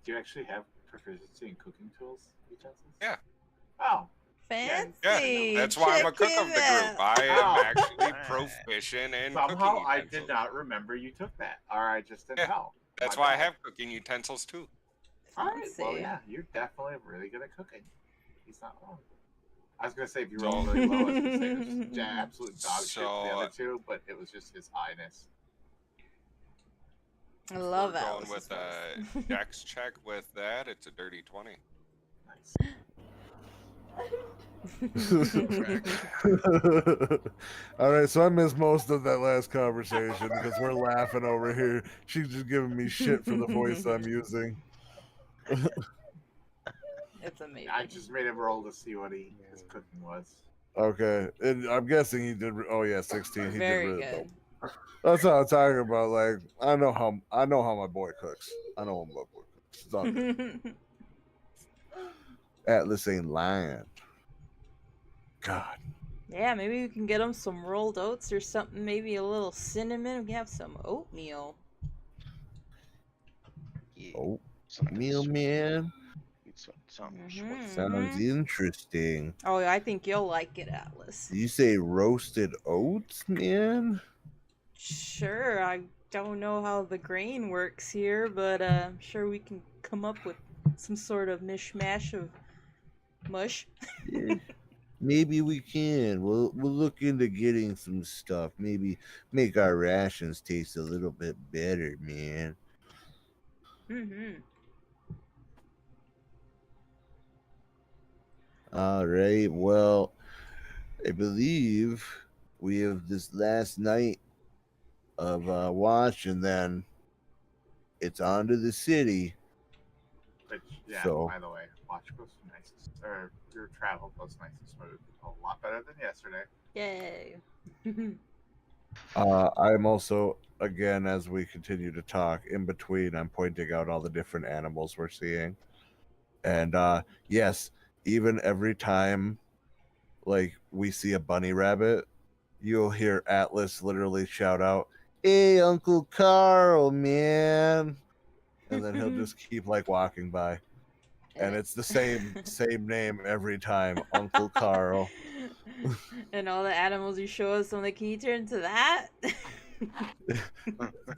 Do you actually have proficiency in cooking tools, utensils? Yeah. Oh. Fancy. Yeah, that's why I'm a cook of the group. I am Oh. actually proficient in Somehow cooking I utensils. did not remember you took that, or I just didn't know. That's My why I bad. have cooking utensils too. Alright, well, Fancy. yeah, you're definitely really good at cooking. He's not wrong. I was gonna say if you roll really low, I was gonna say it was just absolute dog shit for the So, other two, but it was just his highness. I love We're going Alice's with voice. a dex check with that. It's a dirty 20. Nice. All right, so I missed most of that last conversation because we're laughing over here. She's just giving me shit for the voice I'm using. It's amazing. I just made him roll to see what his cooking was. Okay, and I'm guessing he did. Oh yeah, 16. He Very did really good. dope. That's what I'm talking about. Like I know how my boy cooks. I know how my boy cooks. It's all good. Atlas ain't lying. God. Yeah, maybe we can get him some rolled oats or something. Maybe a little cinnamon. We can have some oatmeal. Yeah, Oh, something meal sweet. man. Something sweet. Sounds interesting. Oh, I think you'll like it, Atlas. You say roasted oats, man? Sure, I don't know how the grain works here, but I'm sure we can come up with some sort of mishmash of mush. Yeah. Maybe we can. We'll look into getting some stuff. Maybe make our rations taste a little bit better, man. Mm-hmm. All right. Well, I believe we have this last night of watch, and then it's on to the city. Which, yeah, So- by the way, watch goes nicest, or your travel goes nice and smooth. A lot better than yesterday. Yay. I'm also, again, as we continue to talk, in between, I'm pointing out all the different animals we're seeing. And yes, even every time like we see a bunny rabbit, you'll hear Atlas literally shout out, "Hey, Uncle Carl, man." And then he'll just keep like walking by. And it's the same name every time, Uncle Carl. And all the animals you show us, I'm like, can you turn to that?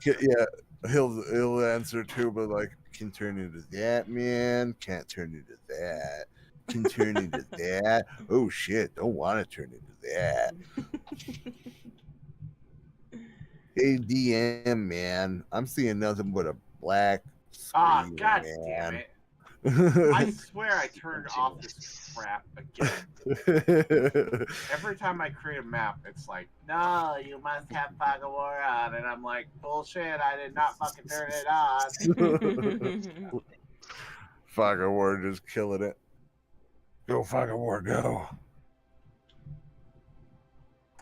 Yeah, he'll answer too, but like, can turn into that, man. Can't turn into that. Can turn into that. Oh shit, don't want to turn into that. Hey DM, man, I'm seeing nothing but a black Ah, screen, god man. damn it. I swear I turned off this crap again. Every time I create a map, it's like, no, you must have Fog of War on. And I'm like, bullshit, I did not fucking turn it on. Fog of War just killing it. Go, Fog of War, go.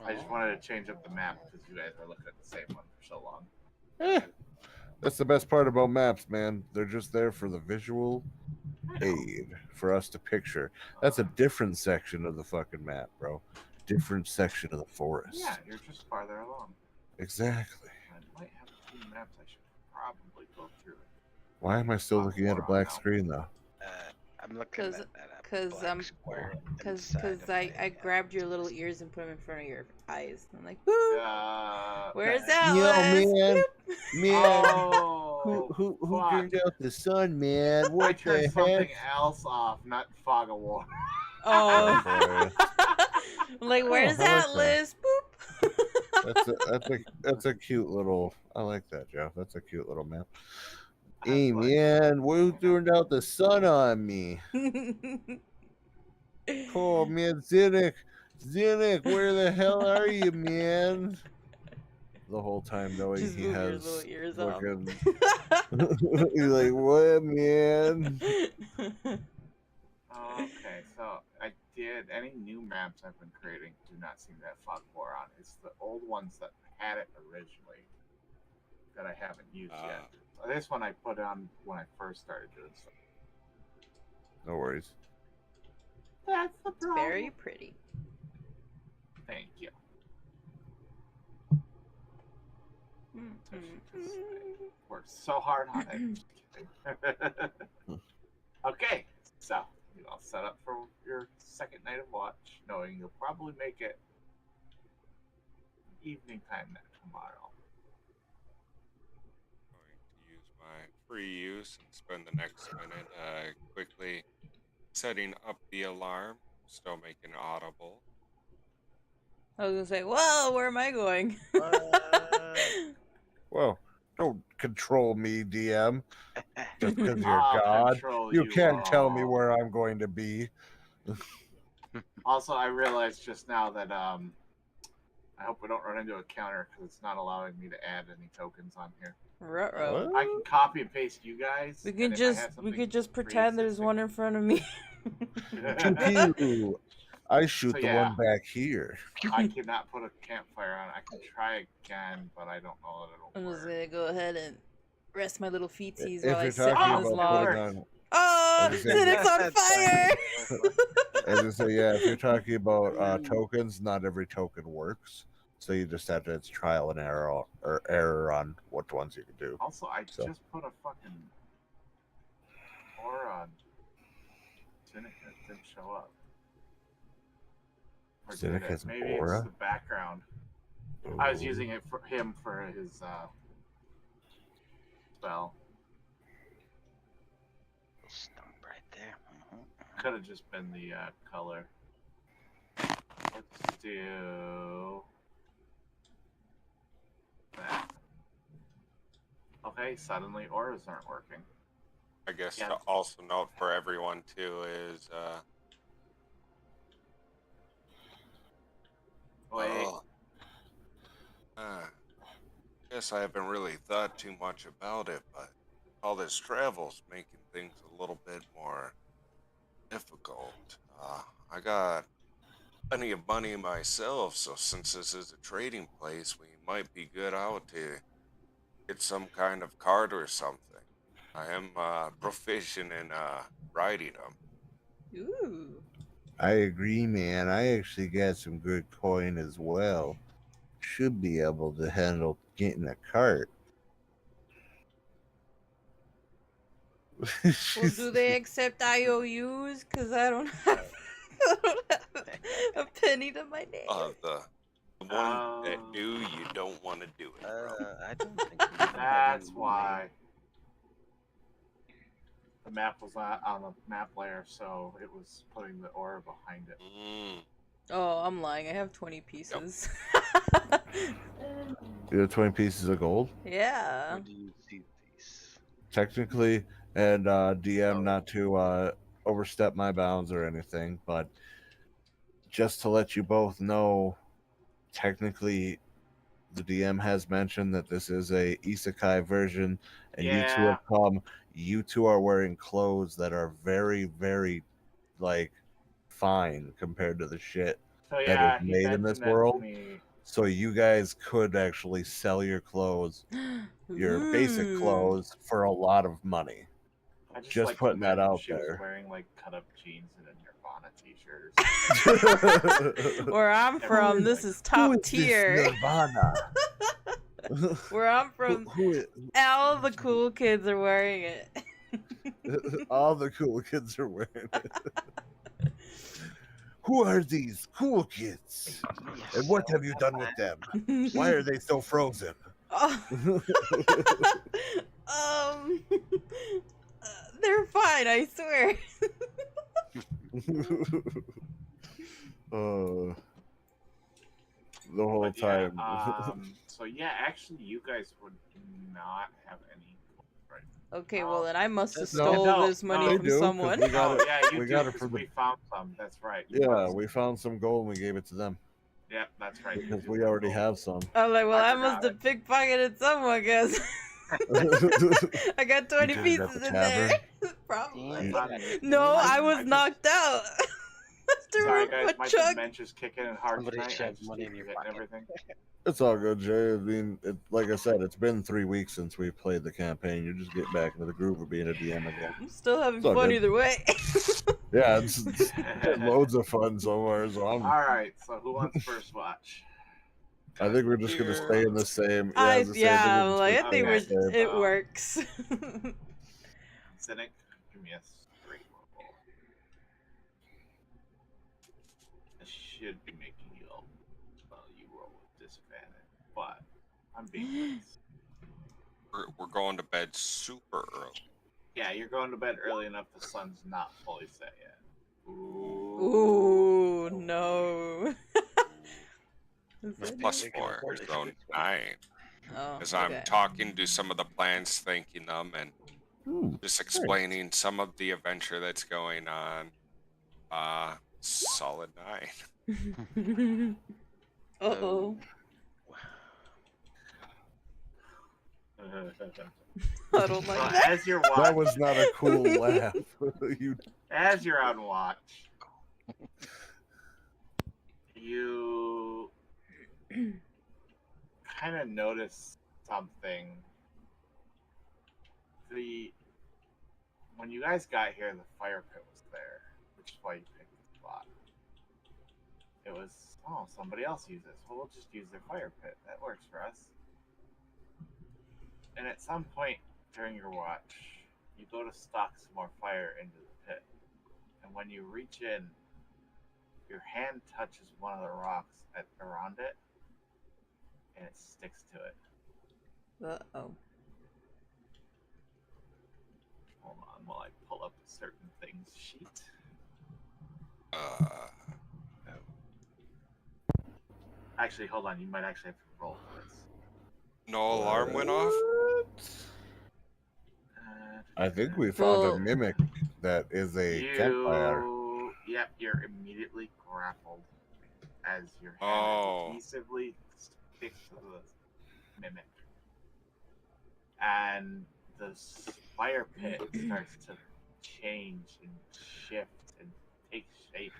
I just wanted to change up the map because you guys are looking at the same one for so long. That's the best part about maps, man. They're just there for the visual aid for us to picture. That's a different section of the fucking map, bro. Different section of the forest. Yeah, you're just farther along. Exactly. I might have a few maps I should probably go through. Why am I still looking at a black screen, though? I'm looking at Cause I grabbed your little ears and put them in front of your eyes. I'm like, boop. Where's that? Man, man, Oh, who fuck. turned out the sun, man? I What turned the something heck? else off, not Fog of War. Oh. Oh, Like, where's I like that, Liz? Boop. That's a cute little. I like that, Joe. That's a cute little map. I Hey, was like, man, who turned out the sun on me? Oh, man, Zinnick, where the hell are you, man? The whole time knowing Just he move your has little ears off. fucking. He's like, what, man? Okay, so I did. Any new maps I've been creating do not seem to have Fog of War on. It's the old ones that had it originally that I haven't used yet. This one I put on when I first started doing stuff. No worries. That's the problem. Very pretty. Thank you. Worked so hard on it. Just kidding. Okay, so you all set up for your second night of watch, knowing you'll probably make it evening time tomorrow. Going to use my free use and spend the next minute quickly setting up the alarm, still making audible. I was gonna say, well, where am I going? Well, don't control me, DM. Just because you're I'll God. control You can't all. tell me where I'm going to be. Also, I realized just now that I hope we don't run into a counter because it's not allowing me to add any tokens on here. Ruh-roh. I can copy and paste you guys. We and could if I just have we something could just pretend there's one in front of me. Pew. I shoot So, the yeah. one back here. I cannot put a campfire on. I can try again, but I don't know that it'll I'm just work. gonna go ahead and rest my little feetsies If while I you're sit talking on this about log. putting on, Oh, was gonna say- Zinnick's on fire! as I say, yeah, if you're talking about tokens, not every token works. So you just have to, it's trial and error on what ones you can do. Also, I So. just put a fucking aura on Cynic and it didn't show up. Or did Cynic it? has an Maybe aura? it's the background. I was using it for him for his spell. Stump right there. Could have just been the color. Let's do that. Okay, suddenly auras aren't working. I guess Yeah. to also note for everyone too is Wait. guess I haven't really thought too much about it, but all this travel's making things a little bit more difficult. I got plenty of money myself, so since this is a trading place, we might be good out to get some kind of cart or something. I am proficient in riding them. Ooh. I agree, man. I actually got some good coin as well. Should be able to handle getting a cart. Well, do they accept IOUs? Because I don't have a penny to my name. The one that do, you don't want to do it, bro. I don't think we have That's any why. The map was on the map layer, so it was putting the aura behind it. Oh, I'm lying. I have 20 pieces. You have 20 pieces of gold? Yeah. Where do you see these? Technically, And DM, not to overstep my bounds or anything, but just to let you both know, technically, the DM has mentioned that this is a isekai version, and you two Yeah. have come. You two are wearing clothes that are very, very, like, fine compared to the shit So that is yeah, he made in this mentioned that to world. me. So you guys could actually sell your clothes, your basic Ooh. clothes, for a lot of money. I just Just like putting that imagine out she was there. wearing like cut up jeans and a Nirvana t-shirt or something. Where I'm from, Everyone's this like, is top Who is tier. this Nirvana? Where I'm from, all the cool kids are wearing it. All the cool kids are wearing it. Who are these cool kids? And what have you done with them? Why are they so frozen? They're fine, I swear. The whole but yeah, time. so yeah, actually, you guys would not have any. Right. Okay, well then I must have No. stole No, this money no. from We do, 'cause someone. we got Oh it. yeah, you We do, got it 'cause from the. we found some. That's right. Yeah, we found some gold and we gave it to them Yeah, that's right. because we already have some. I'm like, well, I forgot must have pickpocketed someone, guess. I got 20 You did it at pieces the in there. tavern? Probably. Yeah. No, I was just- knocked out. Sorry guys, my Chuck. dementia's kicking in hard Somebody tonight. I shoved just money keep in your forgetting pocket. everything. It's all good, Jay. I mean, like I said, it's been 3 weeks since we played the campaign. You just get back into the groove of being a DM again. I'm still having It's all fun good. either way. Yeah, it's loads of fun so far. So All right, so who wants first watch? I think we're just gonna stay in the same. Yeah, I was gonna say, I'm we're like, just I think gonna stay in the same. it works. Cynic, give me a straight roll. I should be making you roll. Well, you roll with disadvantage, but I'm being nice. We're going to bed super early. Yeah, you're going to bed early enough. The sun's not fully set yet. Ooh, no. It's +4, so 9. Oh, As I'm talking to some of the plans, thanking them, and just explaining some of the adventure that's going on. Solid 9. Uh-oh. I don't like that. As you're That watching, was not a cool laugh. as you're on watch, you kind of notice something. When you guys got here, the fire pit was there, which is why you picked the spot. It was, oh, somebody else used this. Well, we'll just use their fire pit. That works for us. And at some point during your watch, you go to stock some more fire into the pit. And when you reach in, your hand touches one of the rocks around it, and it sticks to it. Uh-oh. Hold on while I pull up a certain things sheet. Actually, hold on. You might actually have to roll for this. No alarm went off? I think we found a mimic that is a campfire. Yep, you're immediately grappled as your hand adhesively sticks to the mimic. And the fire pit starts to change and shift and take shape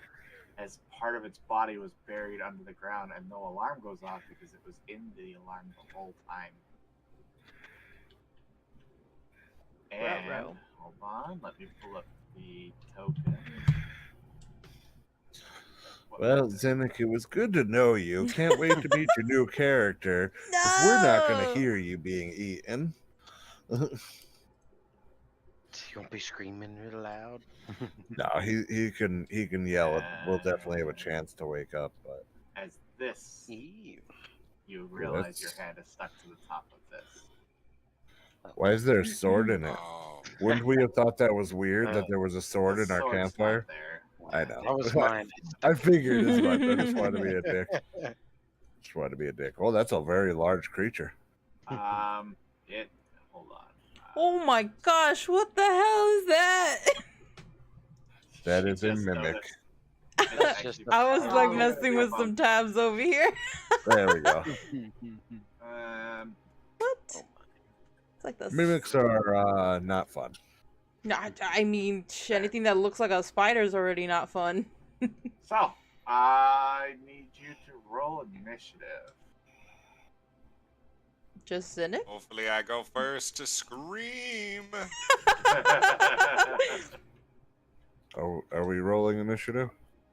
as part of its body was buried under the ground, and no alarm goes off because it was in the alarm the whole time. And hold on, let me pull up the token. Well, Zenik, it was good to know you. Can't wait to meet your new character. No! We're not going to hear you being eaten. You won't be screaming real loud. No, he can yell it. We'll definitely have a chance to wake up. But as this, Ew. you realize your hand is stuck to the top of this. Why is there a sword in it? Oh. Wouldn't we have thought that was weird that there was a sword in our sword's campfire? not there. I know. That was mine. I figured as much. I just wanted to be a dick. Oh, that's a very large creature. Hold on. Oh my gosh, what the hell is that? That She is a just mimic. noticed. That's just a I was like Oh, messing with some tabs over here. There we go. What? Oh It's like the Mimics are not fun. No, I mean, anything that looks like a spider is already not fun. So, I need you to roll initiative. Just in it? Hopefully, I go first to scream. Are we rolling initiative?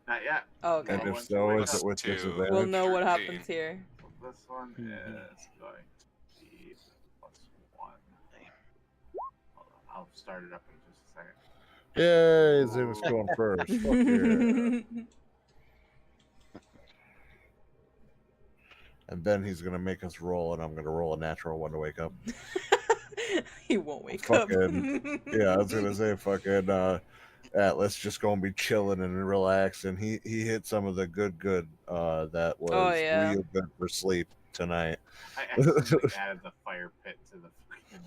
Not yet. Oh, okay. And Roll if once so, you wake is it up. with Two. disadvantage? We'll know what 13. happens here. So this one is going to be +1. Hold on, I'll start it up in just a second. Yay, Zim's going first. Fuck yeah. And then he's gonna make us roll, and I'm gonna roll a natural one to wake up. He won't wake Fucking- up. Yeah, I was gonna say fucking Atlas just gonna be chilling and relaxed, and he hit some of the good that was Oh, yeah. real good for sleep tonight. I accidentally added the fire pit to the fucking.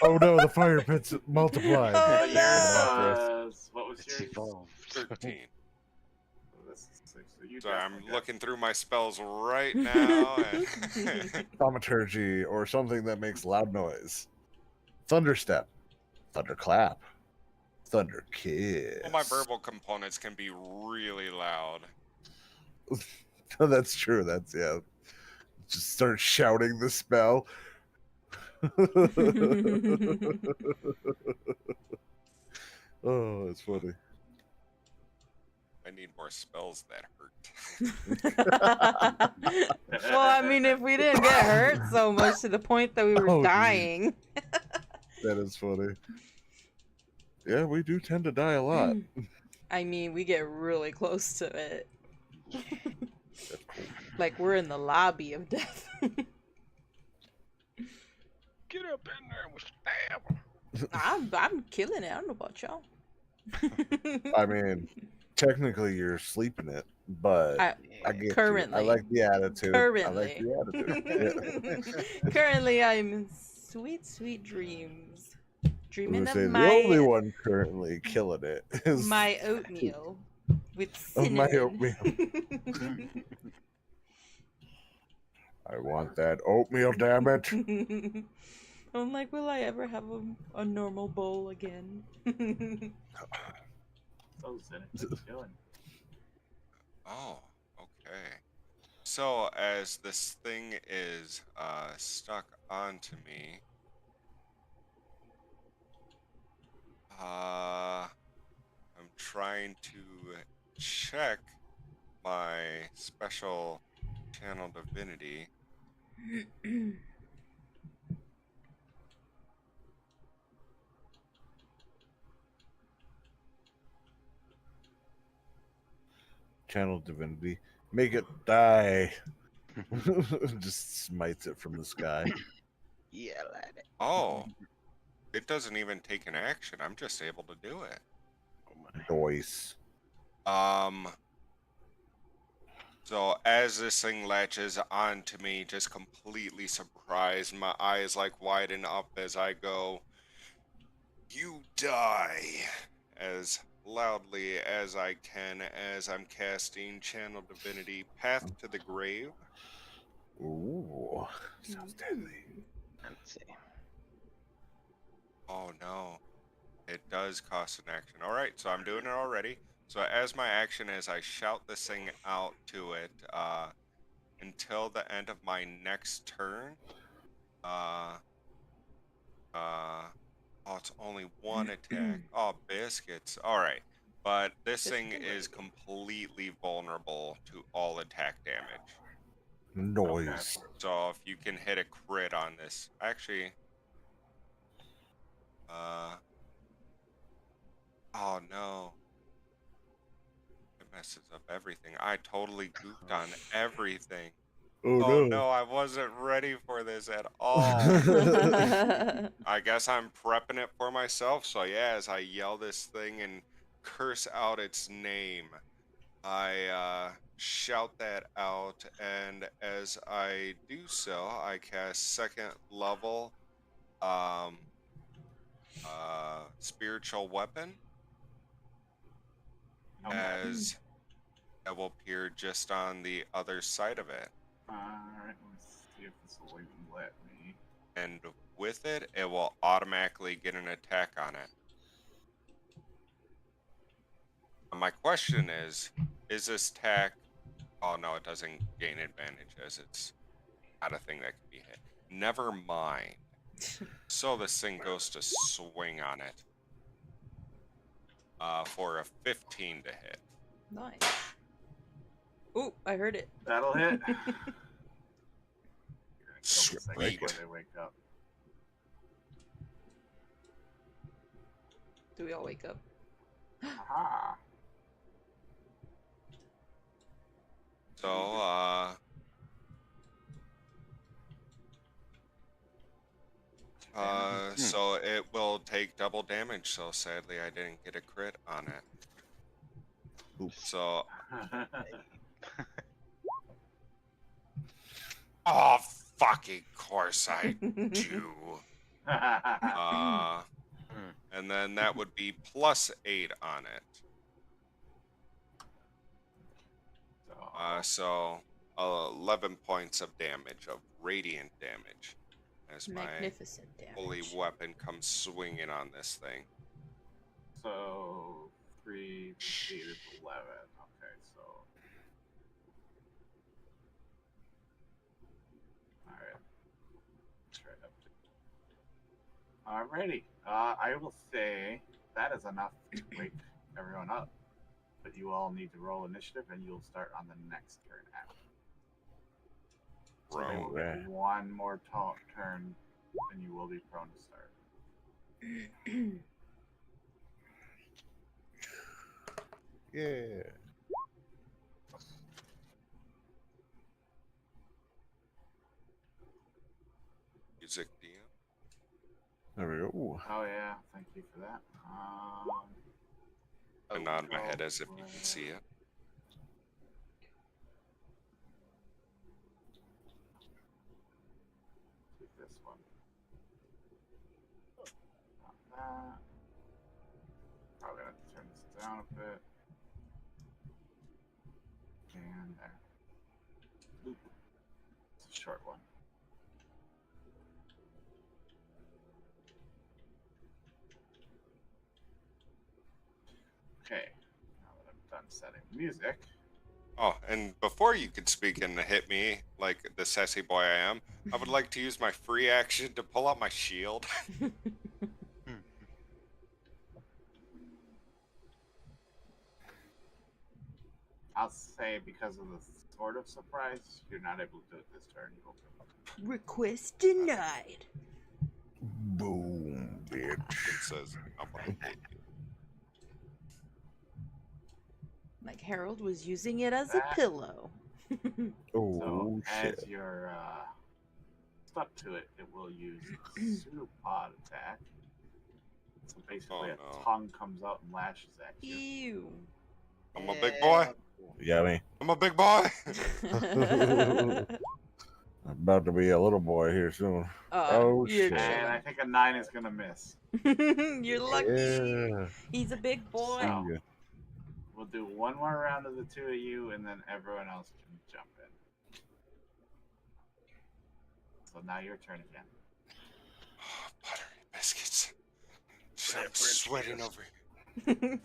Oh no, the fire pit's multiplied. Oh, So yours no. was what was It's yours? evolved. 13. So this is 6. So you So definitely I'm got- looking through my spells right now. And Thaumaturgy, or something that makes loud noise. Thunderstep, thunderclap, thunderkiss. well, my verbal components can be really loud. That's true. That's yeah. Just start shouting the spell. Oh, it's funny. I need more spells that hurt. Well, I mean, if we didn't get hurt so much to the point that we were Oh, geez. dying. That is funny. Yeah, we do tend to die a lot. I mean, we get really close to it. That's cool. Like we're in the lobby of death. Get up in there and stab him. I'm killing it. I don't know about y'all. I mean, technically you're sleeping it, but I get you. currently. I like the attitude. I like Currently. the attitude. Yeah. Currently, I'm in sweet, sweet dreams. I Dreaming was of gonna say, the only my one currently killing it is my oatmeal with Of cinnamon. my oatmeal. I want that oatmeal, damn it. I'm like, will I ever have a normal bowl again? Oh, Zenith, what are you doing? Oh, okay. So as this thing is stuck onto me, I'm trying to check my special channel divinity. Channel divinity. Make it die. Just smites it from the sky. Yeah, lad. Oh, it doesn't even take an action. I'm just able to do it. Oh my. Noise. So as this thing latches onto me, just completely surprised, my eyes like widen up as I go, "You die," as loudly as I can as I'm casting Channel Divinity Path to the Grave. Ooh, sounds deadly. Let's see. Oh no, it does cost an action. Alright, so I'm doing it already. So as my action is, I shout this thing out to it until the end of my next turn. Oh, it's only one attack. Oh, biscuits. Alright, but this thing is completely vulnerable to all attack damage. Noise. So if you can hit a crit on this, actually, oh no. It messes up everything. I totally goofed on everything. Oh no, I wasn't ready for this at all. I guess I'm prepping it for myself. So yeah, as I yell this thing and curse out its name, I shout that out, and as I do so, I cast second level spiritual weapon Okay. as it will appear just on the other side of it. Alright, let's see if this will even let me. And with it, it will automatically get an attack on it. My question is this attack... Oh, no, it doesn't gain advantage as it's not a thing that can be hit. Never mind. So this thing goes to swing on it. For a 15 to hit. Nice. Ooh, I heard it. That'll hit. You're gonna kill this thing Sweet. before they wake up. Do we all wake up? Aha! So, so it will take double damage, so sadly I didn't get a crit on it. Oops. So, oh, fucking course I do. And then that would be +8 on it. So 11 points of damage, of radiant damage, as Magnificent my damage. holy weapon comes swinging on this thing. So 3 + 8 is 11. Okay, so alright. Try up. Alrighty. I will say that is enough to wake everyone up. But you all need to roll initiative, and you'll start on the next turn after. So they will get one more turn, and you will be prone to start. Yeah. Music DM. There we go. Oh yeah, thank you for that. I nod my head as if you can see it. Take this one. Not that. Probably gonna have to turn this down a bit. And there. Oop. It's a short one. Okay. Now that I'm done setting music. Oh, and before you could speak and hit me like the sassy boy I am, I would like to use my free action to pull out my shield. I'll say because of the sort of surprise, you're not able to do it this turn. You will go. Request denied. Boom, bitch. It says, I'm gonna hit you. Like Harold was using it as a pillow. Oh, So shit. as you're stuck to it, it will use pseudopod attack. So basically, Oh, a no. tongue comes out and lashes at you. Ew. I'm a big boy. You got me? I'm a big boy. I'm about to be a little boy here soon. Oh, you're shit. And I think a 9 is gonna miss. You're lucky. Yeah. He's a big boy. So, Yeah. we'll do one more round of the two of you, and then everyone else can jump in. So now your turn again. Buttery biscuits. Yeah, I'm French sweating kiss. over here.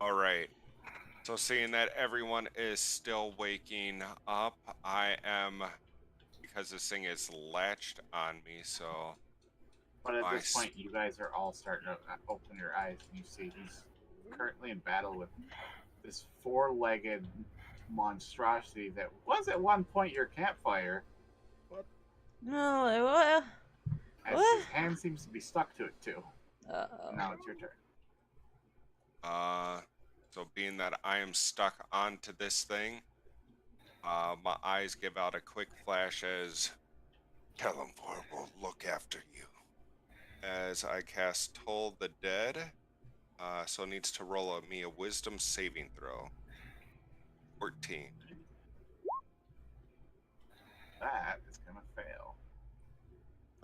All right. So seeing that everyone is still waking up, I am, because this thing is latched on me, so... But at I this point, you guys are all starting to open your eyes, and you see he's currently in battle with this four-legged monstrosity that was at one point your campfire, No, what? as his hand seems to be stuck to it too. Uh-oh. Now it's your turn. So being that I am stuck onto this thing, my eyes give out a quick flash as Kellamvor will look after you. As I cast Toll the Dead, so it needs to roll me a Wisdom saving throw. 14. That is gonna fail.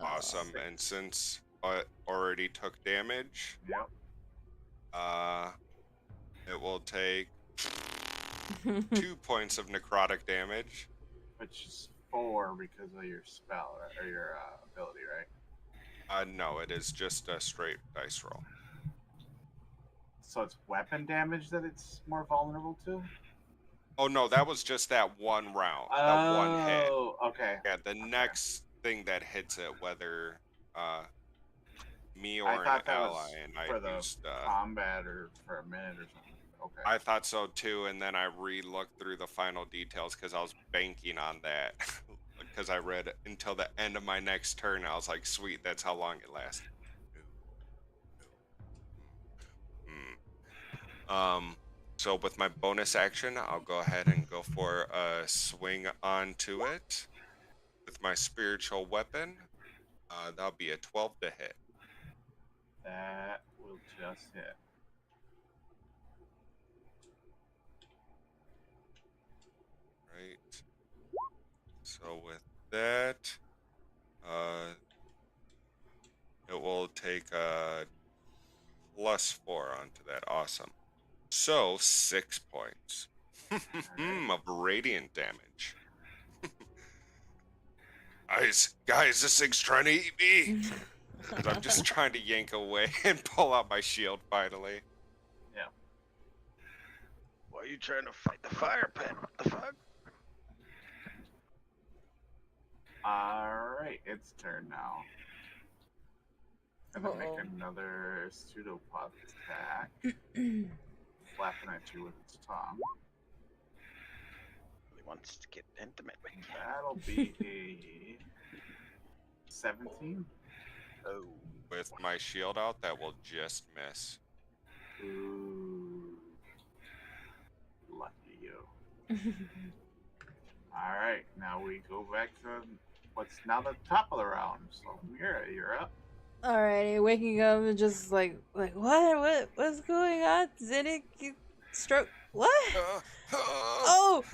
Awesome. And since but already took damage. Yep. It will take 2 points of necrotic damage. Which is 4 because of your spell or your ability, right? No, it is just a straight dice roll. So it's weapon damage that it's more vulnerable to? Oh no, that was just that one round, that one hit. Oh, okay. Yeah, the next thing that hits it, whether me I or an thought that ally, was and for I the used. combat or for a minute or something. Okay. I thought so too, and then I re-looked through the final details because I was banking on that. Because I read until the end of my next turn, I was like, "Sweet, that's how long it lasts." So with my bonus action, I'll go ahead and go for a swing onto it with my spiritual weapon. That'll be a 12 to hit. That will just hit. Right. So with that, it will take a +4 onto that. Awesome. So 6 points of radiant damage. Guys, this thing's trying to eat me. I'm just trying to yank away and pull out my shield finally. Yeah. Why are you trying to fight the fire pit? What the fuck? Alright, its turn now. And then Uh-oh. make another pseudopod attack. Flapping at you with its tongue. He wants to get intimate with you. That'll be a 17. Oh. With my shield out, that will just miss. Ooh. Lucky you. Alright, now we go back to what's now the top of the round. So you're up. Alrighty, waking up and just like what's going on? Zinnik stroke what? Oh,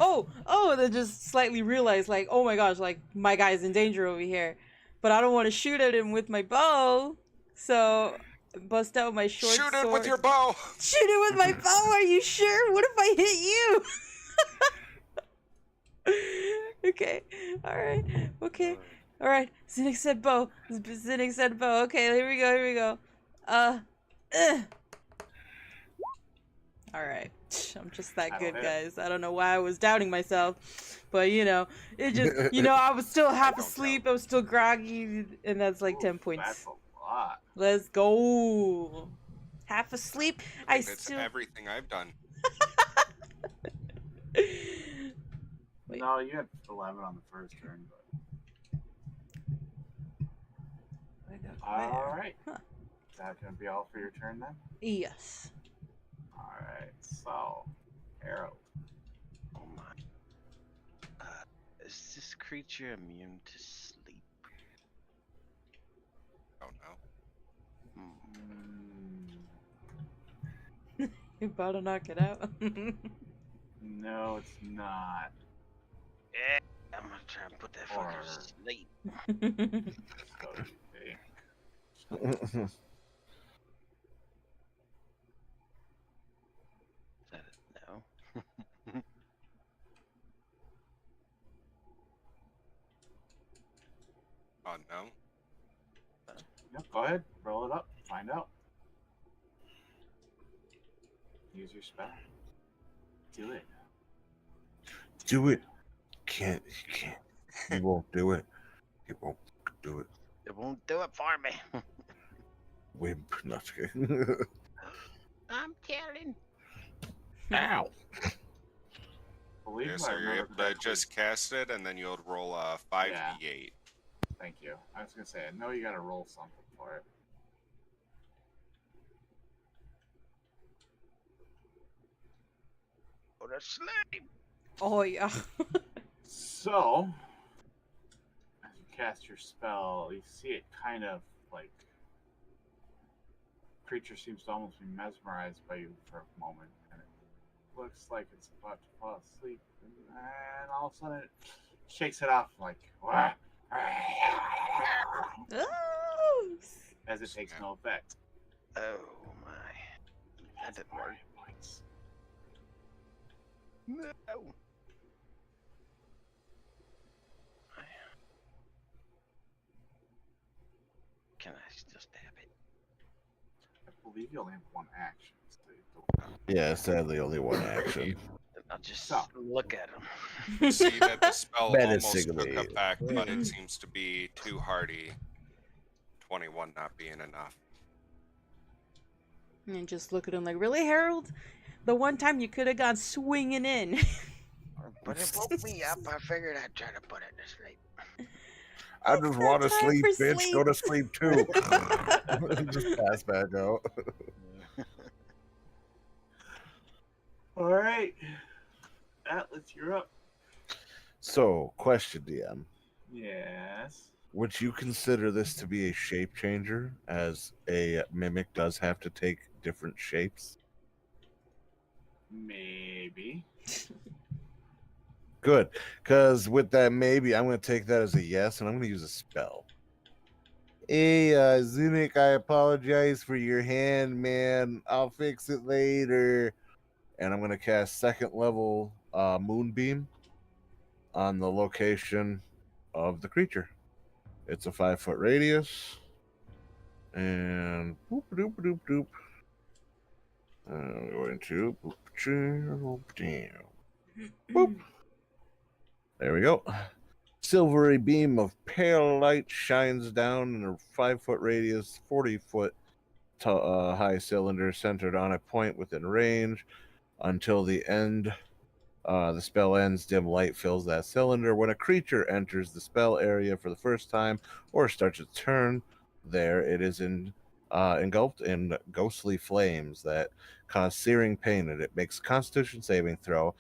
then just slightly realize like, oh my gosh, like my guy's in danger over here. But I don't want to shoot at him with my bow. So bust out my short sword. Shoot it with your bow! Shoot it with my bow, are you sure? What if I hit you? Okay. Alright. Okay. Alright. Zinnik said bow. Zinnik said bow. Okay, here we go. Alright. I'm just that good, guys. I don't know why I was doubting myself. But, it just, I was still half asleep. I was still groggy. And that's like 10 points. That's a lot. Let's go. Half asleep. That's everything I've done. Wait. No, you had 11 on the first turn, but. Alright. Huh. Is that going to be all for your turn then? Yes. Alright, so. Arrow. Oh my. Is this creature immune to sleep? Don't know. You're about to knock it out. No, it's not. Yeah, I'm gonna try and put that fucker to sleep. So you think. Is that a no? Oh, no? Yep, go ahead. Roll it up. Find out. Use your spell. Do it. Do it. You can't. You won't do it. You won't do it. It won't do it for me. Wimp. Not okay. I'm killing. Ow. Believe Yeah, it so or you're not, able to just cast it, and then you'll roll a 5d8. Thank you. I was gonna say, I know you gotta roll something for it. Oh, that's slime. Oh, yeah. So, as you cast your spell, you see it kind of like creature seems to almost be mesmerized by you for a moment, and it looks like it's about to fall asleep, and all of a sudden it shakes it off like, "Wah." Oh. as it takes no effect. Oh my. That didn't work. Points. No. Can I still stab it? I believe you only have one action. So you don't Yeah, sadly, only one action. Then I'll just So. look at him. You see that the spell almost took Menacingly. effect, but it seems to be too hardy. 21 not being enough. And just look at him like, really, Harold? The one time you could have gone swinging in. But it woke me up. I figured I'd try to put it to sleep. I It's just not want to time sleep, for bitch. sleep. Go to sleep too. Just pass back out. All right. Atlas, you're up. So, question, DM. Yes. Would you consider this to be a shape changer, as a mimic does have to take different shapes? Maybe. Good, because with that maybe, I'm going to take that as a yes, and I'm going to use a spell. Hey, Zunik, I apologize for your hand, man. I'll fix it later. And I'm going to cast second level Moonbeam on the location of the creature. It's a 5-foot radius. And boop doop doop doop. I'm going to boop. There we go. Silvery beam of pale light shines down in a 5-foot radius, 40-foot high cylinder centered on a point within range until the end. The spell ends, dim light fills that cylinder. When a creature enters the spell area for the first time or starts its turn there, it is engulfed in ghostly flames that cause searing pain, and it makes a Constitution saving throw,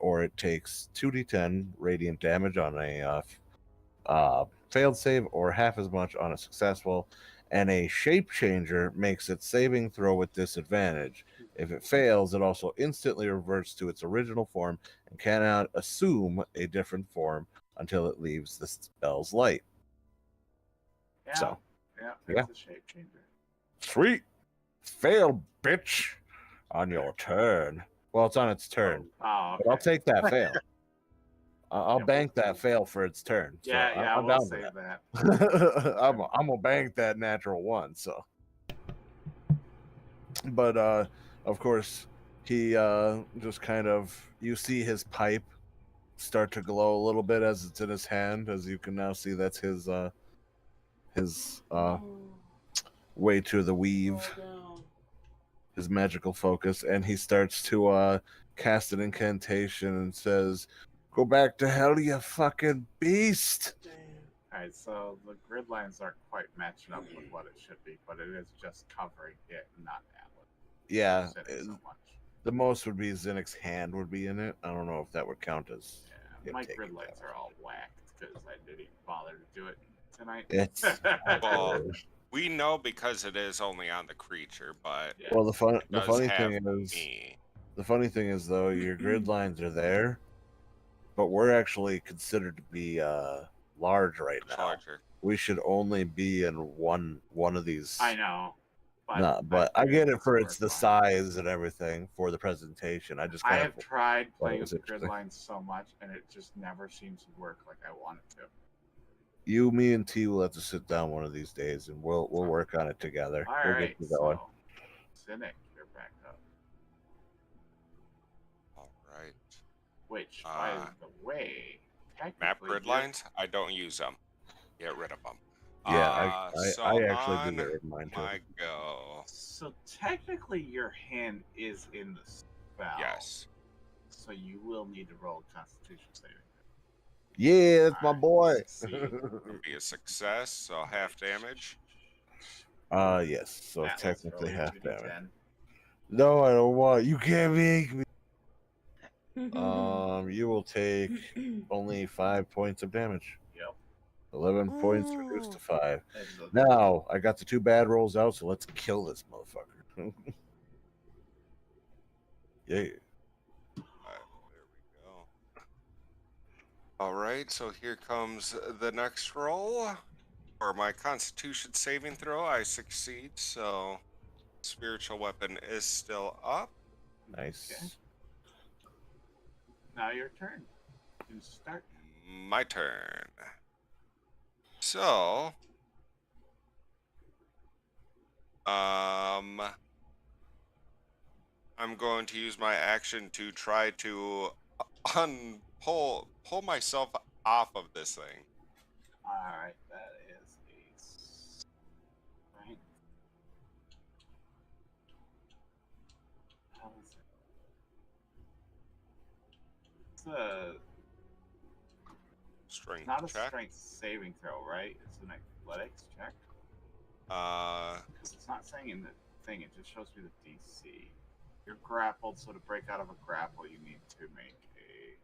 or it takes 2d10 radiant damage on a failed save, or half as much on a successful. And a shape changer makes its saving throw with disadvantage. If it fails, it also instantly reverts to its original form and cannot assume a different form until it leaves the spell's light. Yeah. So, Yeah, it's a shape changer. Sweet. Fail, bitch. On your turn. Well, it's on its turn. Oh, okay. But I'll take that fail. I'll Yeah, bank that fail for its turn. So Yeah, I'm we'll down save with that. that. I'm gonna bank that natural one. So, but of course, he just kind of, you see his pipe start to glow a little bit as it's in his hand, as you can now see that's his way to the weave, his magical focus, and he starts to cast an incantation and says, "Go back to hell, you fucking beast." Alright, so the grid lines aren't quite matching up with what it should be, but it is just covering it, not Atlas. Yeah, So much. the most would be Zinnik's hand would be in it. I don't know if that would count as. Yeah, my grid lines are all whacked because I didn't even bother to do it tonight. It's Well, we know because it is only on the creature, but Yeah. well, the funny thing is though, your grid lines are there, but we're actually considered to be large right now. larger. We should only be in one of these. I know. But I get it for it's the fine. size and everything for the presentation. I have tried playing was with grid interesting. lines so much, and it just never seems to work like I want it to. You, me, and T will have to sit down one of these days, and we'll work on it together. All we'll right, get to going. so Cynic, you're back up. All right. Which, by the way, Map grid lines, I don't use them. Get rid of them. Yeah, so I actually on do get rid of mine too. my go. So technically, your hand is in the spell. Yes. So you will need to roll a Constitution saving. Yeah, that's my boy. It'll be a success, so half damage. Yes. So Atlas, technically roll half 2d10. damage. No, I don't want. You can't make me. You will take only 5 points of damage. Yep. 11 points reduced to 5. That's okay. Now I got the 2 bad rolls out, so let's kill this motherfucker. Yeah. There we go. All right, so here comes the next roll. For my Constitution saving throw, I succeed, so spiritual weapon is still up. Nice. Okay. Now your turn. You start. My turn. So, I'm going to use my action to try to pull myself off of this thing. Alright, that is a strength. How is it? It's Strength not a check. strength saving throw, right? It's an athletics check. Uh, Because it's not saying in the thing, it just shows me the DC. You're grappled, so to break out of a grapple, you need to make a.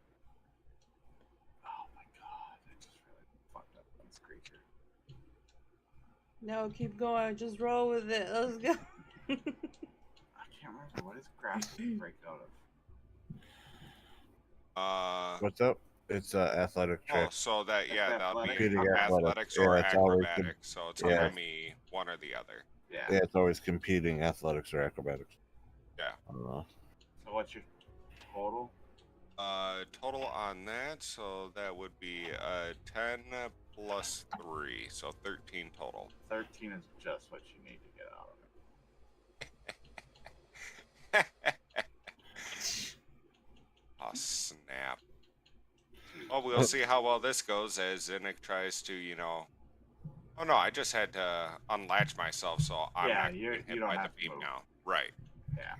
Oh my god, I just really fucked up on this creature. No, keep going. Just roll with it. Let's go. I can't remember what is grapple break out of. What's up? It's athletic oh, check. so that, yeah, that'll be Competing athletics Yeah, or it's always acrobatics, so it's yeah. gonna be one or the other. Yeah. Yeah, it's always competing athletics or acrobatics. Yeah. So what's your total? Total on that, so that would be 10 plus 3, so 13 total. 13 is just what you need to get out of it. Oh, snap. Well, we'll see how well this goes as Zinnik tries to, Oh, no, I just had to unlatch myself, so I'm Yeah, not you getting hit don't by the have to beam move. now. Right. Yeah.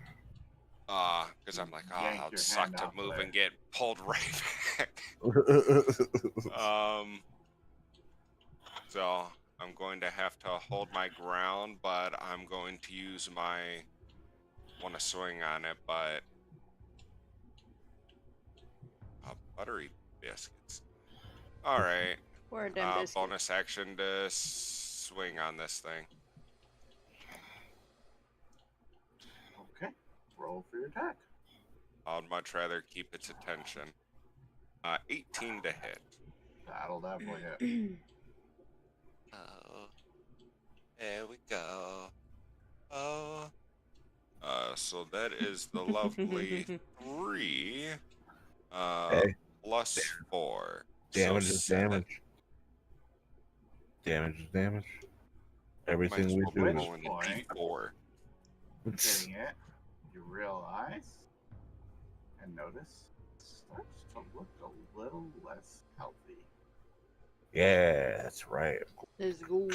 Because I'm like, oh, Yank it'd your suck hand to out move there. and get pulled right back. So I'm going to have to hold my ground, but I'm going to use my want to swing on it, but buttery biscuits. All right. Where are them biscuits? Bonus action to swing on this thing. Okay. Roll for your attack. I'd much rather keep its attention. 18 to hit. That'll definitely hit. Oh, there we go. Oh. So that is the lovely 3. Hey. Plus 4. Damage so is 7. damage. Damage is damage. Everything we do Which is point, D4. hitting it, you realize and notice it starts to look a little less healthy. Yeah, that's right. Let's go.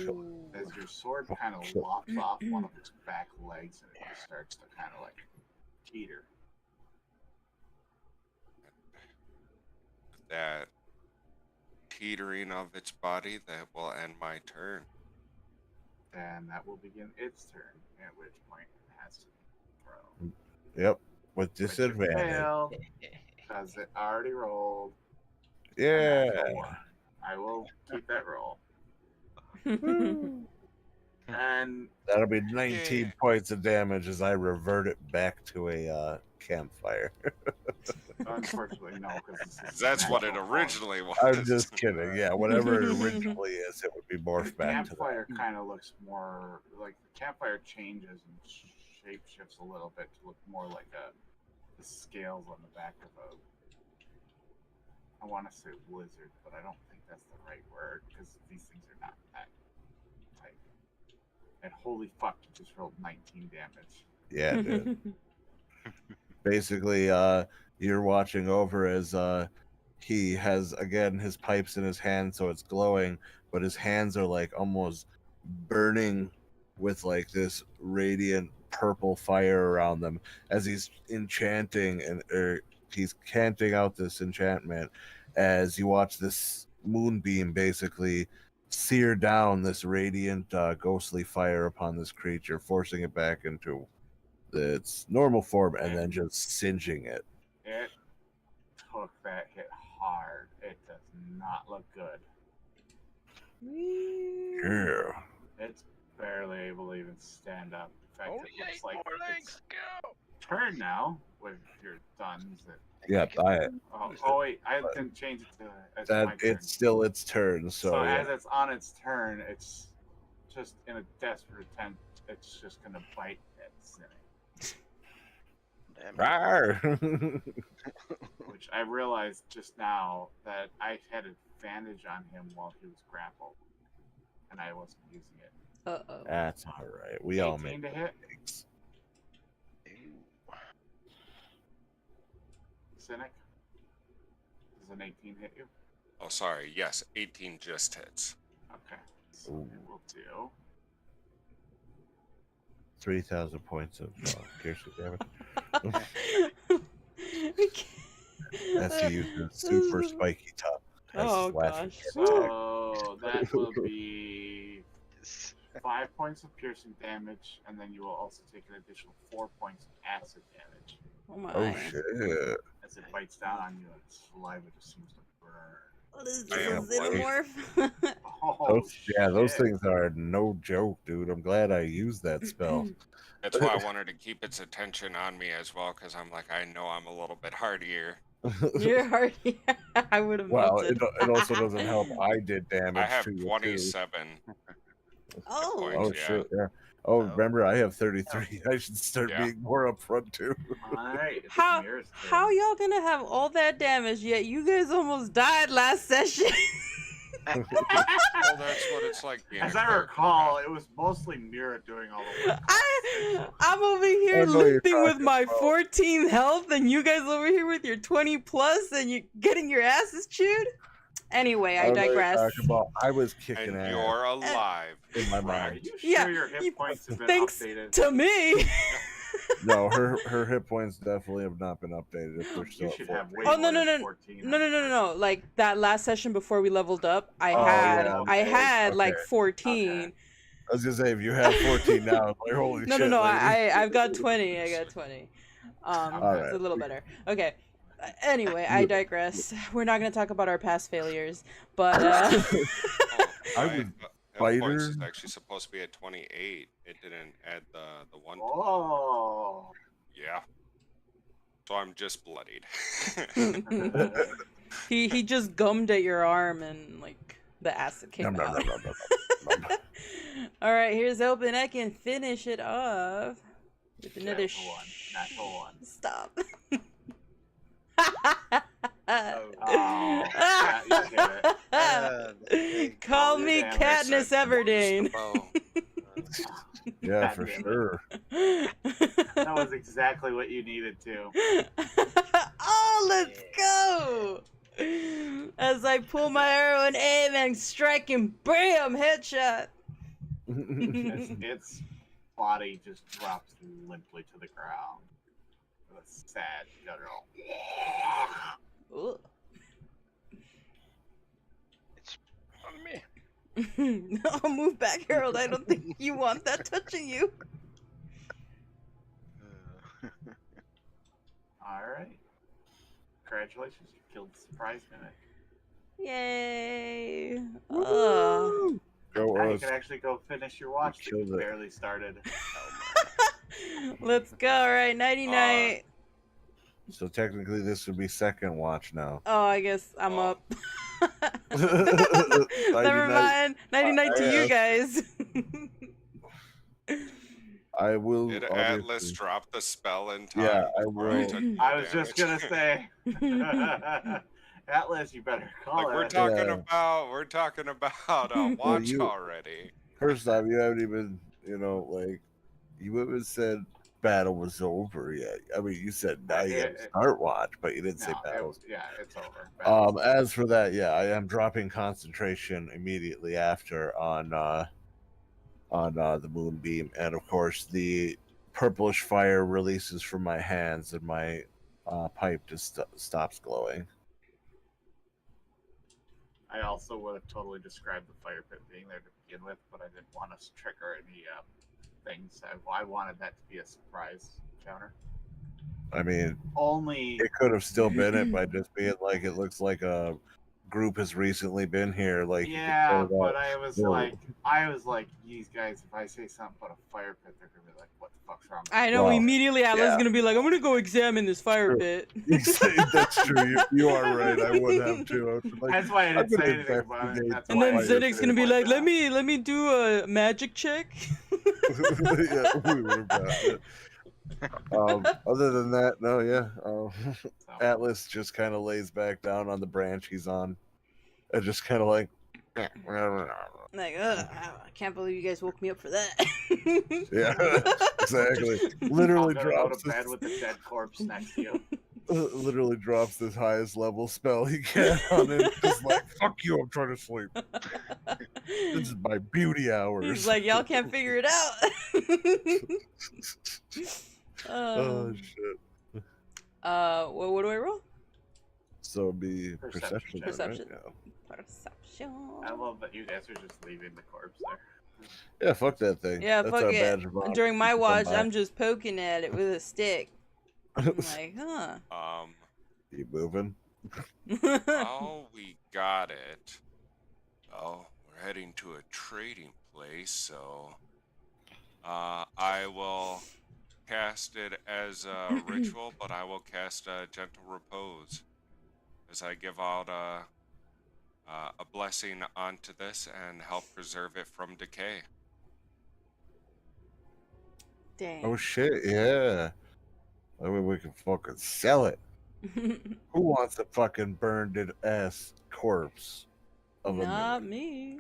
As your sword kind of lops off one of its back legs and it just starts to kind of like teeter. That teetering of its body, that will end my turn. And that will begin its turn, at which point it has to throw. Yep, with disadvantage. Failed, because it already rolled. Yeah. I will keep that roll. And that'll be 19 points of damage as I revert it back to a campfire. Unfortunately, no, because that's what it originally was. I'm just kidding. Yeah, whatever it originally is, it would be morphed back to that. Campfire kind of looks more like the campfire changes and shape shifts a little bit to look more like the scales on the back of a. I want to say lizard, but I don't think that's the right word because these things are not that type. And holy fuck, you just rolled 19 damage. Yeah, dude. Basically, you're watching over as he has again his pipes in his hand, so it's glowing, but his hands are like almost burning with like this radiant purple fire around them as he's enchanting and he's canting out this enchantment as you watch this moonbeam basically sear down this radiant ghostly fire upon this creature, forcing it back into its normal form and then just singeing it. It took that hit hard. It does not look good. Yeah. Its barely able to even stand up. In fact, Only it looks 8 like more it's legs. Go. turn now with your duns. Yeah, Wait, I didn't change it to it's that my turn. it's still its turn. So, So yeah. as it's on its turn, it's just in a desperate attempt. It's just gonna bite at Cynic, Damn. Rawr. which I realized just now that I had advantage on him while he was grappled, and I wasn't using it. Uh-oh. That's all right. We all 18 make to hit. mistakes. Ew. Cynic, does an 18 hit you? Oh, sorry. Yes, 18 just hits. Okay, so Ooh. it will do. 3,000 points of piercing damage. That's to use the super spiky top. Has Oh slashing gosh. damage. So that will be 5 points of piercing damage, and then you will also take an additional 4 points of acid damage Oh my. Oh shit! as it bites down on you, and saliva just seems to burn. What is I this? am A xenomorph? Oh, Those shit. things are no joke, dude. I'm glad I used that spell. That's why I wanted to keep its attention on me as well, because I'm like, I know I'm a little bit hardier. You're hardy. I would have Well, melted. it also doesn't help. I did damage I have to you too. 27. Oh. Oh Yeah. shit! Yeah. Oh, remember, I have 33. I should start Yeah. being more upfront too. Alright, it's How Mira's turn. how y'all gonna have all that damage yet you guys almost died last session? Well, that's what it's like being As a I cleric. recall, it was mostly Mira doing all the work. I'm over here I know you're limping with talking my about- 14 health, and you guys over here with your 20 plus, and you getting your asses chewed. Anyway, I know you're digress. talking about- I was kicking And ass you're alive. in my Are mind. you Yeah, sure your hit you- points have been Thanks updated? to me. No, her hit points definitely have not been updated. If they're still You at should 14. have way Oh, more no, than no. 14. No. Like that last session before we leveled up, I Oh, had yeah, I okay, had like okay. 14. Okay. I was gonna say, if you have 14 now, I'm like, holy No, shit, lady. I've got 20. I got 20. Alright. It's a little better. Okay. Anyway, I digress. We're not going to talk about our past failures, but I My was hit points fighter. is actually supposed to be at 28. It didn't add the one. Oh. Yeah. So I'm just bloodied. he just gummed at your arm and like the acid came Nom, nom, out. nom, nom, nom, nom. All right, here's hoping I can finish it off with another Natural one. Stop. Oh, yeah, you hit it. Call Roll me your damage. Katniss Everdeen. Oh, Yeah, God for damn it. sure. That was exactly what you needed to. Oh, let's go! As I pull my arrow and aim and strike him, bam, headshot. Its body just drops limply to the ground. With a sad guttural. Ooh. It's on me. I'll move back, Harold. I don't think you want that touching you. Alright. Congratulations, you killed the surprise mimic. Yay. Go Now you us. can actually go finish your watch that you Killed it. barely started. Let's go. All right, nighty night. So technically, this would be second watch now. Oh, I guess I'm Oh. up. Never Nighty-night. mind. Nighty night to you guys. I will. did obviously- Atlas drop the spell in time? Yeah, I before will. took I more was just damage? gonna say, Atlas, you better call Like we're it. talking Yeah. about watch you- already. First off, you haven't even, like, you haven't said battle was over yet. I mean, you said now you have to start watch, but you didn't say No, battle. it's over. As for that, yeah, I am dropping concentration immediately after on the moonbeam, and of course the purplish fire releases from my hands, and my pipe just stops glowing. I also would have totally described the fire pit being there to begin with, but I didn't want us to trigger any things. I wanted that to be a surprise counter. I mean, Only it could have still been it by just being like, it looks like a group has recently been here. Like, you can Yeah, tell but that I was they're- like, these guys, if I say something about a fire pit, they're gonna be like, what the fuck's wrong with I you? know Wow. immediately Atlas is Yeah. gonna be like, I'm gonna go examine this fire True. pit. That's true. You are right. I would have too. I would be like, That's why I I'm didn't say gonna anything about it. investigate That's And why then I fire Zedek's pit. gonna be like, that. let me do a magic check. Yeah, we would have got it. Other than that, no, yeah. So, Atlas just kind of lays back down on the branch he's on, and just kind of like, Like, I can't believe you guys woke me up for that. yeah, exactly. I'm Literally gonna go drops to bed with the dead corpse next to you. literally drops this highest level spell he can on it. Just like, fuck you, I'm trying to sleep. This is my beauty hours. He's like, y'all can't figure it out. Oh shit. What do I roll? So it'd be Perception perception. check. Right? Perception. I love that you guys are just leaving the corpse there. Yeah, fuck that thing. Yeah, That's fuck our it. badge of honor. During my People watch, come by. I'm just poking at it with a stick. I'm like, huh. Keep moving. Oh, we got it. Oh, we're heading to a trading place, so I will cast it as a ritual, but I will cast a gentle repose as I give out a blessing onto this and help preserve it from decay. Dang. Oh shit, yeah. I mean, we can fucking sell it. Who wants a fucking burned ass corpse of a Not mimic? me.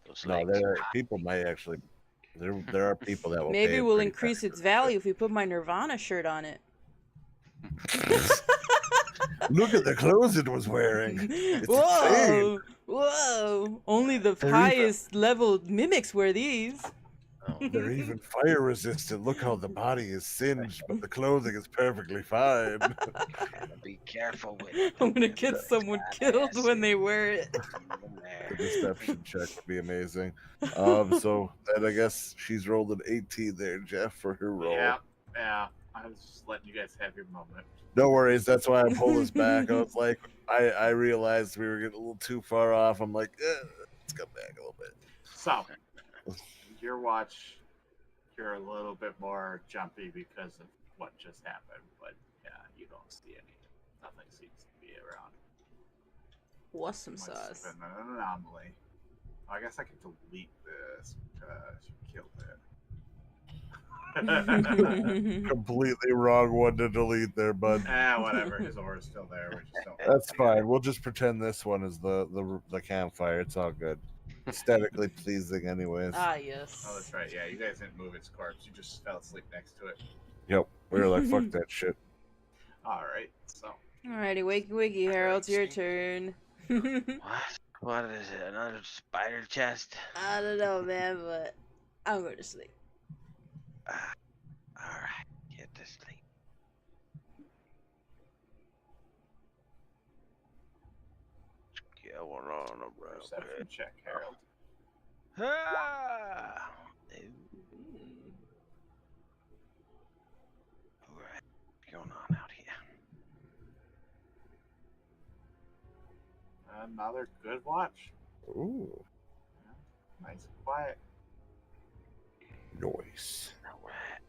Those No, legs. there are people might actually. There are people that will. Maybe pay we'll pretty increase penny its for that value if we put my Nirvana shirt on it. shit. Look at the clothes it was wearing. It's insane. Whoa! Whoa! Only the They're highest level mimics wear these. Oh, They're even fire resistant. Look how the body is singed, but the clothing is perfectly fine. gotta be careful with it. I'm gonna get someone killed when they wear it. The deception check would be amazing. So then I guess she's rolled an 18 there, Jeff, for her roll. Yeah. I was just letting you guys have your moment. No worries. That's why I pulled us back. I was like, I realized we were getting a little too far off. I'm like, let's come back a little bit. So, your watch, you're a little bit more jumpy because of what just happened, but yeah, you don't see any. Nothing seems to be around. What's some Must sauce? have been an anomaly. I guess I can delete this because you killed it. Completely wrong one to delete there, bud. Whatever. His aura's still there. We just don't. That's fine. We'll just pretend this one is the campfire. It's all good. Aesthetically pleasing, anyways. Ah, yes. Oh, that's right. Yeah, you guys didn't move its corpse. You just fell asleep next to it. Yep. We were like, fuck that shit. All right. So. Alrighty, wakey wakey, Harold, it's your turn. What is it? Another spider chest? I don't know, man, but I'm going to sleep. Alright, get to sleep. Going on around Perception check, Harold. Ah! Alright, what's going on out here? Another good watch. Ooh. Nice and quiet. Noise. Alright.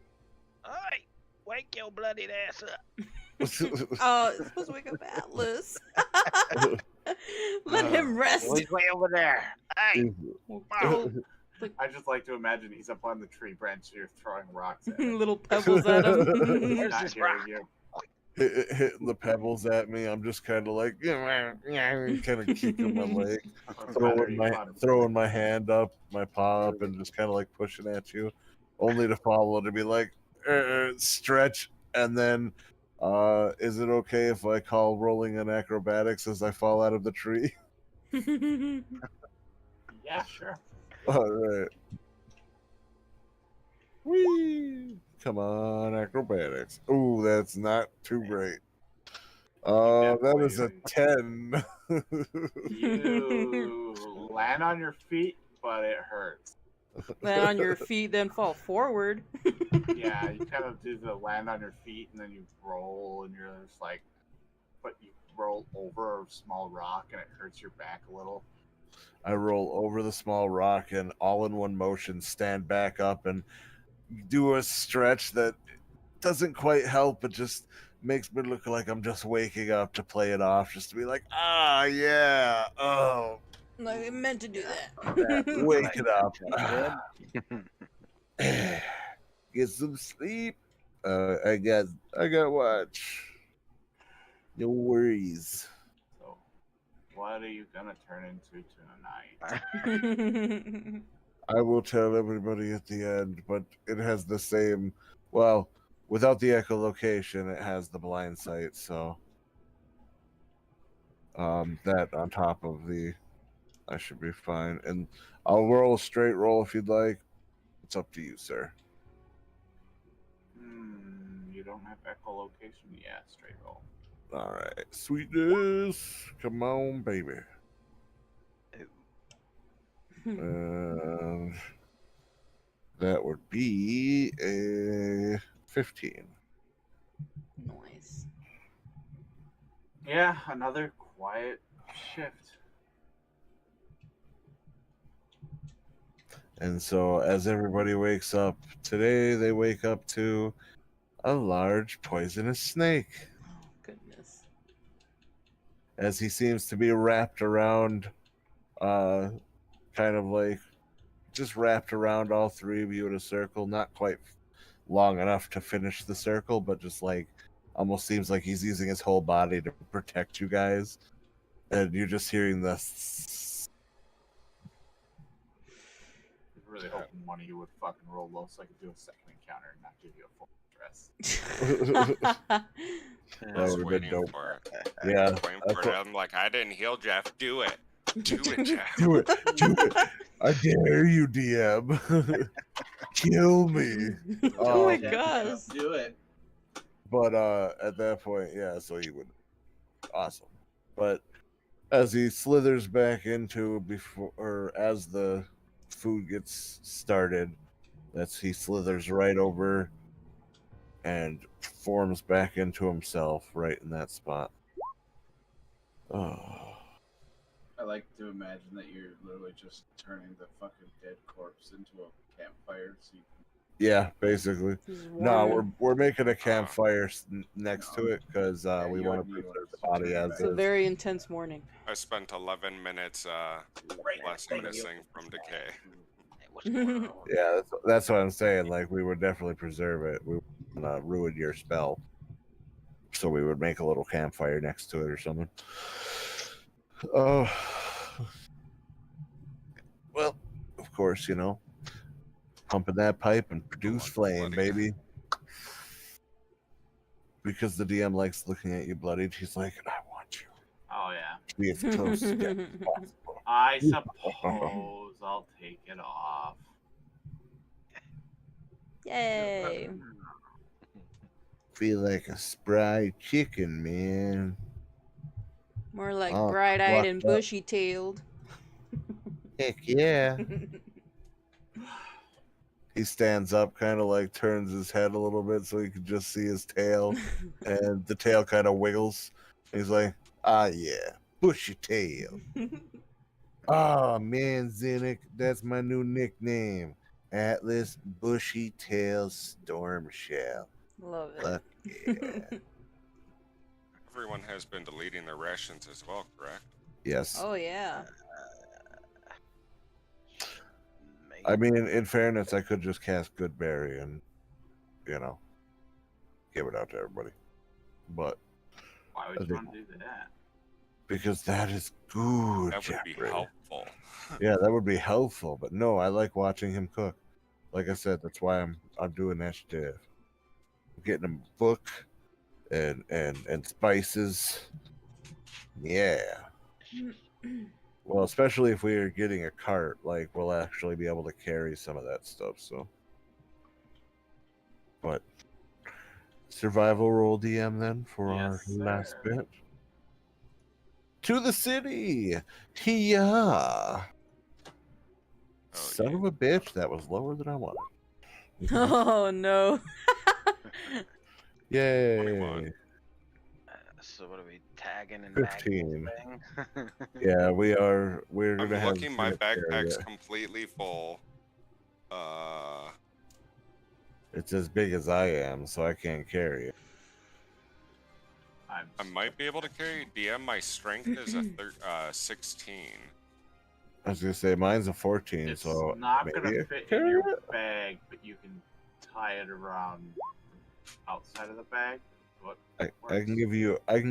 Oi! Wake your bloody ass up. Oh, it's supposed to wake up Atlas. Let him rest. He's way over there. Hey! Little, I just like to imagine he's up on the tree branch, so you're throwing rocks at him. little pebbles at him. He's Where's not this hearing rock? you. Hitting the pebbles at me. I'm just kind of like, kind of kicking my leg, throwing my hand up, my paw up, and just kind of like pushing at you, only to follow to be like, stretch, and then, is it okay if I call rolling in acrobatics as I fall out of the tree? Yeah, sure. All right. Whee! Come on, acrobatics. Ooh, that's not too great. That is a 10. You land on your feet, but it hurts. Land on your feet, then fall forward. Yeah, you kind of do the land on your feet, and then you roll, and you're just like, but you roll over a small rock and it hurts your back a little? I roll over the small rock and all in one motion stand back up and do a stretch that doesn't quite help, but just makes me look like I'm just waking up to play it off, just to be like, ah, yeah, oh, Like, I meant to do that. wake it up. Good. Get some sleep. I got watch. No worries. So, what are you gonna turn into tonight? I will tell everybody at the end, but it has the same. Well, without the echolocation, it has the blind sight. So, that on top of the, I should be fine. And I'll roll a straight roll if you'd like. It's up to you, sir. You don't have echolocation? Yeah, straight roll. All right, sweetness, come on, baby. And that would be a 15. Nice. Yeah, another quiet shift. And so, as everybody wakes up today, they wake up to a large poisonous snake. Oh, goodness. As he seems to be wrapped around, kind of like just wrapped around all three of you in a circle, not quite long enough to finish the circle, but just like almost seems like he's using his whole body to protect you guys. And you're just hearing this. I really hoping one of you would fucking roll low so I could do a second encounter and not give you a full stress. That I was would've been waiting dope. for it. Yeah, Waiting for it. I'm like, I didn't heal Jeff. Do it. Do it, Jeff. do it. I dare you, DM. Kill me. Oh my Um, gosh. Do it. But at that point, yeah, so he would. Awesome. But as he slithers back into before, or as the food gets started, he slithers right over and forms back into himself right in that spot. Oh. I like to imagine that you're literally just turning the fucking dead corpse into a campfire so you can... Yeah, basically. This is No, warm. we're making a campfire next No. to it because we you want would to need preserve the one. body as It's a is. very intense morning. I spent 11 minutes blessing this thing from decay. What's going on? Yeah, that's what I'm saying. Like, we would definitely preserve it. We would not ruin your spell. So we would make a little campfire next to it or something. Oh. Well, of course, pumping that pipe and produce flame, baby. Because the DM likes looking at you bloodied, he's like, I want you Oh, yeah. to be as close to death as possible. I suppose I'll take it off. Yay. Feel like a spry chicken, man. More like Oh, bright-eyed and fucked up. bushy-tailed. Heck yeah. He stands up, kind of like turns his head a little bit so he can just see his tail, and the tail kind of wiggles. He's like, ah, yeah, bushy tail. Ah, man, Zinnick, that's my new nickname. Atlas Bushy Tail Storm Shell. Love it. Fuck yeah. Everyone has been deleting their rations as well, correct? Yes. Oh yeah. I mean, in fairness, I could just cast Goodberry and, give it out to everybody. But Why would you want to do that? because that is good, That would be Jeffrey. helpful. Yeah, that would be helpful. But no, I like watching him cook. Like I said, that's why I'm doing initiative. I'm getting him a book and spices. Yeah. Well, especially if we are getting a cart, like we'll actually be able to carry some of that stuff. So, but survival roll DM then for our Yes, last sir. bit. To the city, yeah. Oh, Son yeah. of a bitch, that was lower than I wanted. Oh no. Yay! 21. So what are we tagging and 15. bagging this thing? Yeah, we are. We're I'm gonna have looking. My Santa carry backpack's it. completely full. It's as big as I am, so I can't carry it. I'm I might be able to carry DM. My strength is a 16. I was gonna say mine's a 14, It's so not maybe gonna I fit can in carry your it. bag, but you can tie it around outside of the bag. What I works? can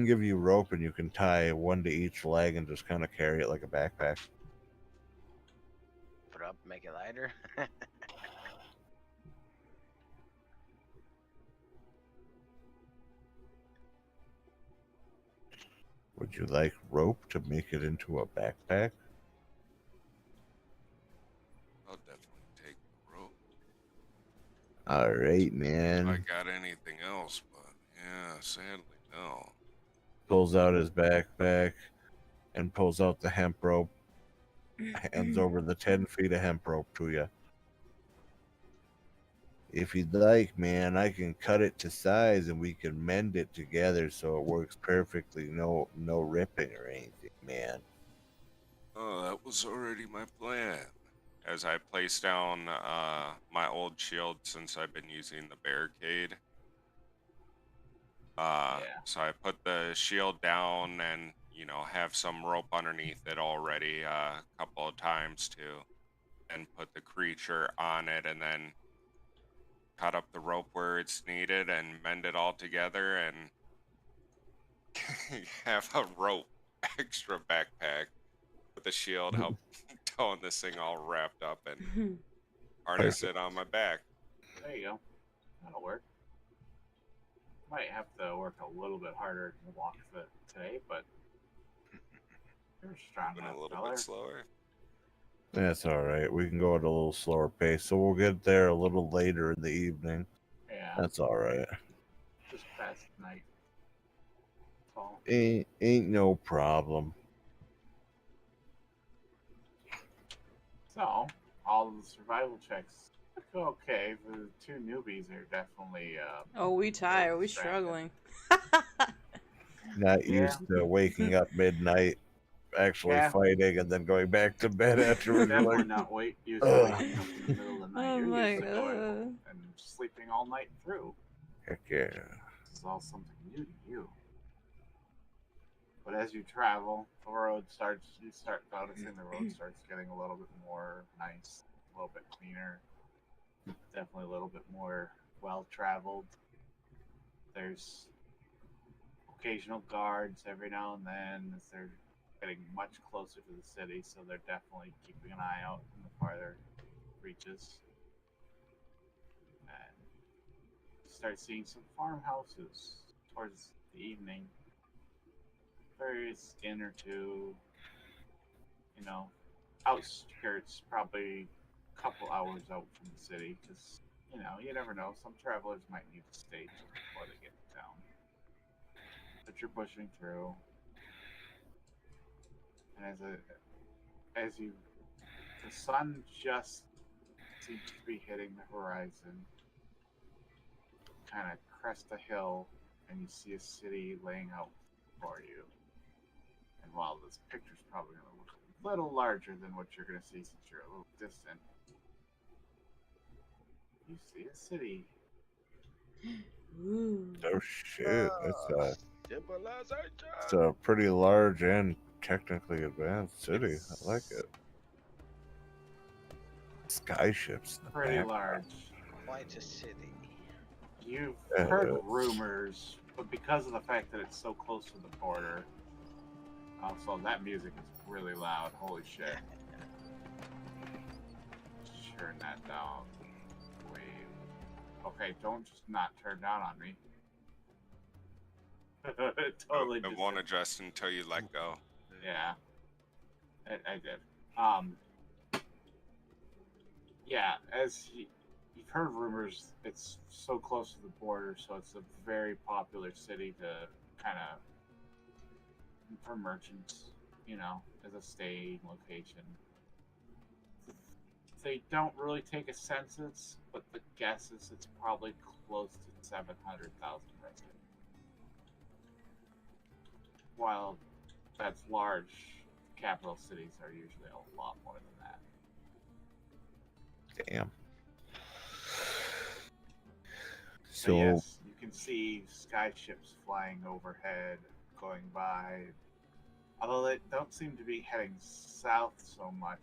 give you rope, and you can tie one to each leg and just kind of carry it like a backpack. Put up, make it lighter. Would you like rope to make it into a backpack? I'll definitely take the rope. All right, If I man. got anything else, but yeah, sadly no. Pulls out his backpack and pulls out the hemp rope. Hands over the 10 feet of hemp rope to you. If you'd like, man, I can cut it to size and we can mend it together so it works perfectly. No ripping or anything, man. Oh, that was already my plan. As I place down my old shield since I've been using the barricade. So I put the shield down and, have some rope underneath it already a couple of times too. And put the creature on it and then cut up the rope where it's needed and mend it all together and have a rope extra backpack with the shield help towing this thing all wrapped up and harness it on my back. There you go. That'll work. Might have to work a little bit harder to walk today, but you're strong Been enough, a little feller. bit slower. That's all right. We can go at a little slower pace, so we'll get there a little later in the evening. Yeah, That's all right. just past night. So, Ain't no problem. all of the survival checks look okay. The two newbies are definitely. Oh, we tired. We distracted. struggling. Not Yeah. used to waking up midnight, actually Yeah. fighting, and then going back to bed afterwards. You're Definitely like, not used to ugh. waking up in the middle of the night. Oh You're my used to going God. home and sleeping all night through. Heck yeah. This is all something new to you. But as you travel, you start noticing the road starts getting a little bit more nice, a little bit cleaner, definitely a little bit more well traveled. There's occasional guards every now and then as they're getting much closer to the city, so they're definitely keeping an eye out in the farther reaches. And you start seeing some farmhouses towards the evening. Various inn or two, outskirts, probably a couple hours out from the city, because, you never know. Some travelers might need to stay before they get to town. But you're pushing through. And the sun just seems to be hitting the horizon, kind of crest a hill, and you see a city laying out for you. And while this picture's probably going to look a little larger than what you're going to see since you're a little distant, you see a city. Ooh. Oh shit. It's Civilization. a pretty large and technically advanced city. I like it. Skyships. in the Pretty back. large. Quite a city. You've Yeah, heard it is. rumors, but because of the fact that it's so close to the border, also that music is really loud. Holy shit. Turn that down. Wait. Okay, don't just not turn down on me. It totally It just won't adjust until you let go. Yeah, I did. Yeah, you've heard rumors, it's so close to the border, so it's a very popular city to kind of for merchants, as a staying location. They don't really take a census, but the guess is it's probably close to 700,000 residents. while that's large, capital cities are usually a lot more than that. Damn. But So yes, you can see sky ships flying overhead, going by. Although they don't seem to be heading south so much.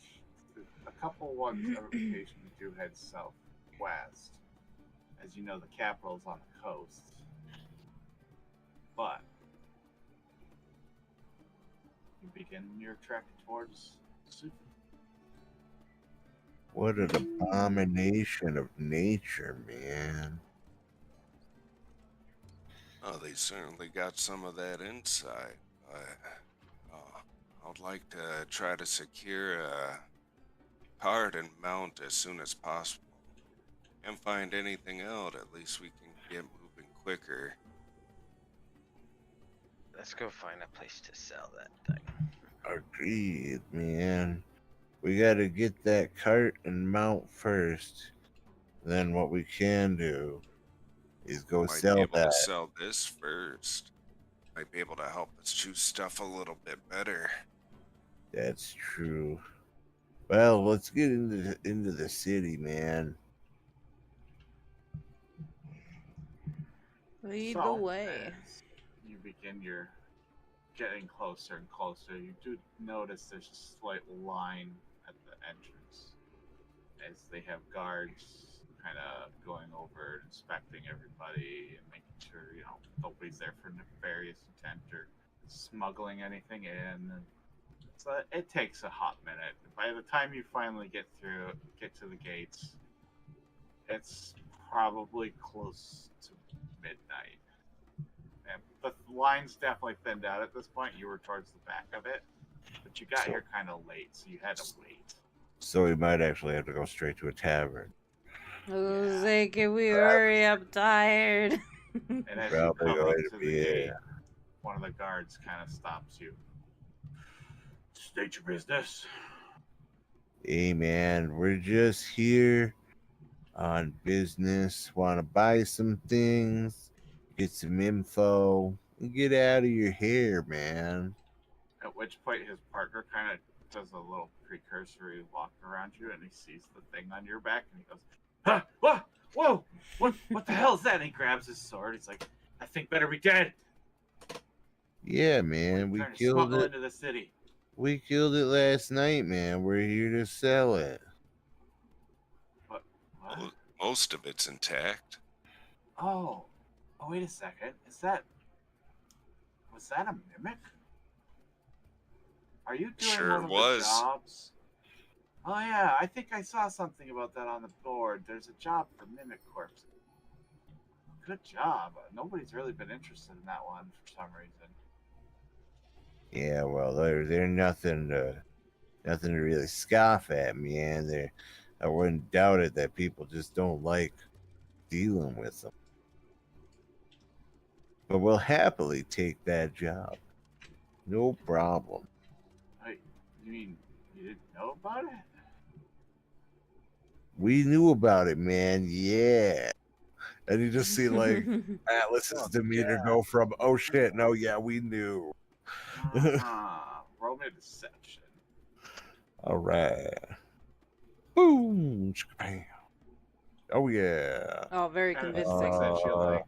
A couple ones occasionally do head southwest. As you know, the capital's on the coast. But you begin your trek towards Suf. what an abomination of nature, man. Oh, they certainly got some of that inside. I'd like to try to secure a cart and mount as soon as possible. Can't find anything out, at least we can get moving quicker. Let's go find a place to sell that thing. Agreed, man. We gotta get that cart and mount first. Then what we can do is go Might be sell able to that. sell this first. Might be able to help us choose stuff a little bit better. That's true. Well, let's get into the city, man. Lead So, the way. as you begin your getting closer and closer, you do notice there's a slight line at the entrance as they have guards kind of going over, inspecting everybody and making sure, nobody's there for nefarious intent or smuggling anything in. So it takes a hot minute. By the time you finally get to the gates, it's probably close to midnight. And the line's definitely thinned out at this point. You were towards the back of it, but you got here kind of late, so you had to wait. So we might actually have to go straight to a tavern. Jose, can we hurry? I'm tired. And as Probably you come up going to to the be gate, one of the guards kind of stops you. State your business. Hey, man, we're just here on business. Want to buy some things, get some info, and get out of your hair, man. At which point, his partner kind of does a little precursory walk around you, and he sees the thing on your back, and he goes, "Huh? What? Whoa! What the hell is that?" And he grabs his sword. He's like, "That thing better be dead." Yeah, man, we Trying to killed smuggle it. into the city. We killed it last night, man. We're here to sell it. What? Most of it's intact. Oh, wait a second. Was that a mimic? Are you doing Sure one of was. the jobs? Oh yeah, I think I saw something about that on the board. There's a job for mimic corpse. Good job. Nobody's really been interested in that one for some reason. Yeah, well, they're nothing to really scoff at, man. I wouldn't doubt it that people just don't like dealing with them. But we'll happily take that job. No problem. Wait, you mean you didn't know about it? We knew about it, man. Yeah. And you just see like Atlas's Oh, demeanor yeah. go from, oh shit, no, yeah, we knew. Roll me a deception. All right. Boom. Bam. Oh yeah. Oh, very Kind of convincing. looks at you like,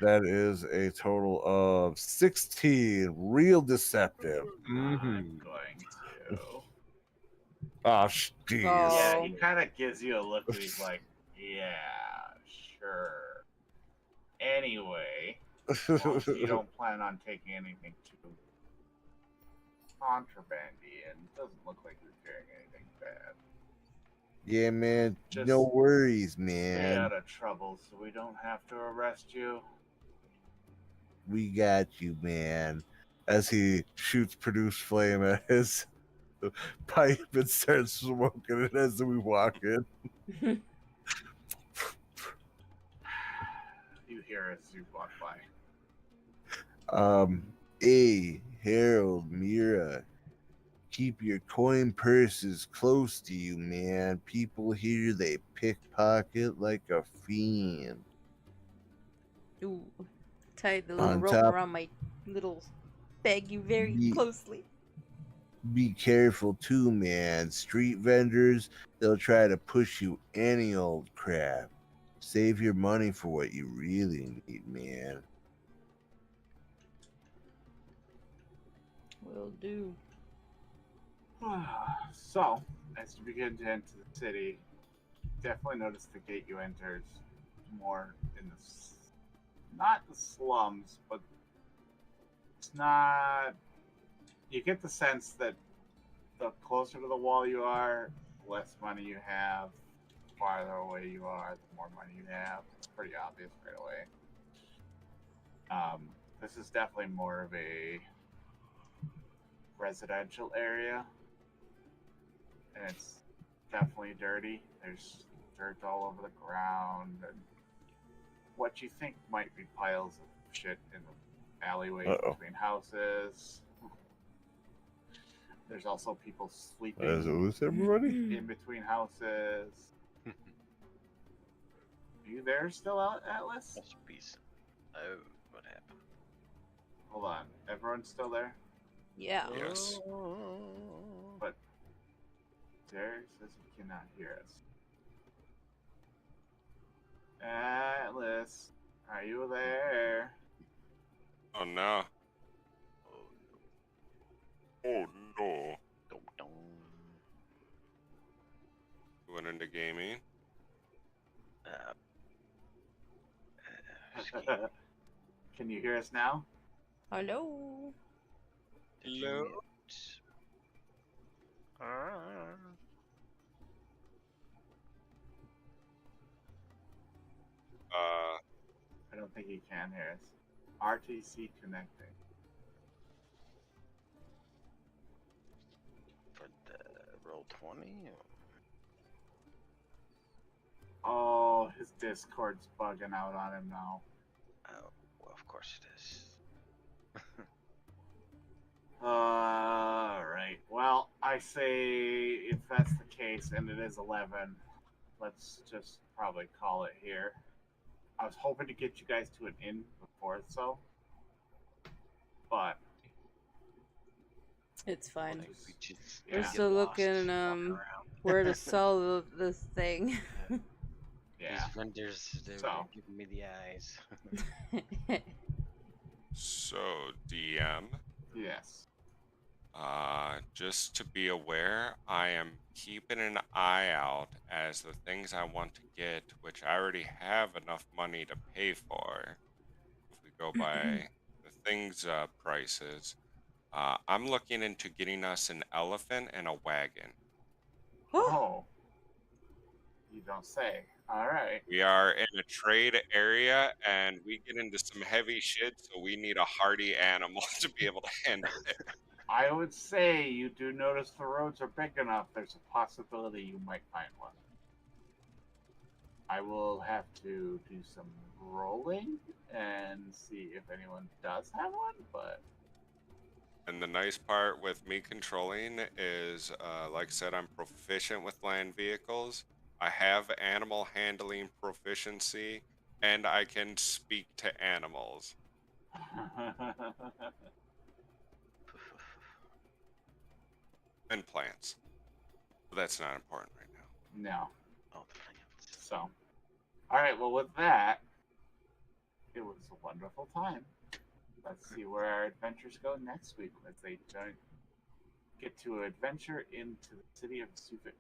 That is a total of 16. Real deceptive. I'm Mm-hmm. going to. Oh, jeez. Yeah, Oh. he kind of gives you a look and he's like, yeah, sure. Anyway, as long as you don't plan on taking anything too contrabandy, and it doesn't look like you're carrying anything bad. Yeah, man. Just no worries, Stay man. out of trouble so we don't have to arrest you. We got you, man. As he shoots produce flame at his pipe and starts smoking it as we walk in. You hear as you walk by. Hey, Harold, Mira, keep your coin purses close to you, man. People here, they pickpocket like a fiend. Ooh, tied the little On rope top- around my little bag you very Be- closely. Be careful too, man. Street vendors, they'll try to push you any old crap. Save your money for what you really need, man. Will do. So, as you begin to enter the city, definitely notice the gate you enter is more in the not the slums, but it's not. You get the sense that the closer to the wall you are, the less money you have. The farther away you are, the more money you have. It's pretty obvious right away. This is definitely more of a residential area, and it's definitely dirty. There's dirt all over the ground, and what you think might be piles of shit in the alleyways between houses. There's also people sleeping everybody? in between houses. Are you there still, Atlas? Peace. Oh, what happened? Hold on. Everyone's still there? Yeah. Yes. But Derek says he cannot hear us. Atlas, are you there? Oh no. Oh no. Dum-dum. You went into gaming. Can you hear us now? Hello. Hello? I don't think he can hear us. RTC connecting. For the roll 20? Oh, his Discord's bugging out on him now. Oh, well, of course it is. Alright. Well, I say if that's the case and it is 11, let's just probably call it here. I was hoping to get you guys to an inn before so, but It's fine. Like, we just We're yeah. still get lost, looking walk around. where to sell this thing. Yeah. These vendors, they're So. giving me the eyes. So, DM, Yes. just to be aware, I am keeping an eye out as the things I want to get, which I already have enough money to pay for. If we go by the things prices, I'm looking into getting us an elephant and a wagon. Oh. You don't say. Alright. We are in a trade area and we get into some heavy shit, so we need a hardy animal to be able to handle it. I would say you do notice the roads are big enough, there's a possibility you might find one. I will have to do some rolling and see if anyone does have one, but And the nice part with me controlling is, like I said, I'm proficient with land vehicles. I have animal handling proficiency, and I can speak to animals. And plants. But that's not important right now. no. Oh, the plants. So, alright, well, with that, it was a wonderful time. Let's see where our adventures go next week as they get to adventure into the city of Suvik.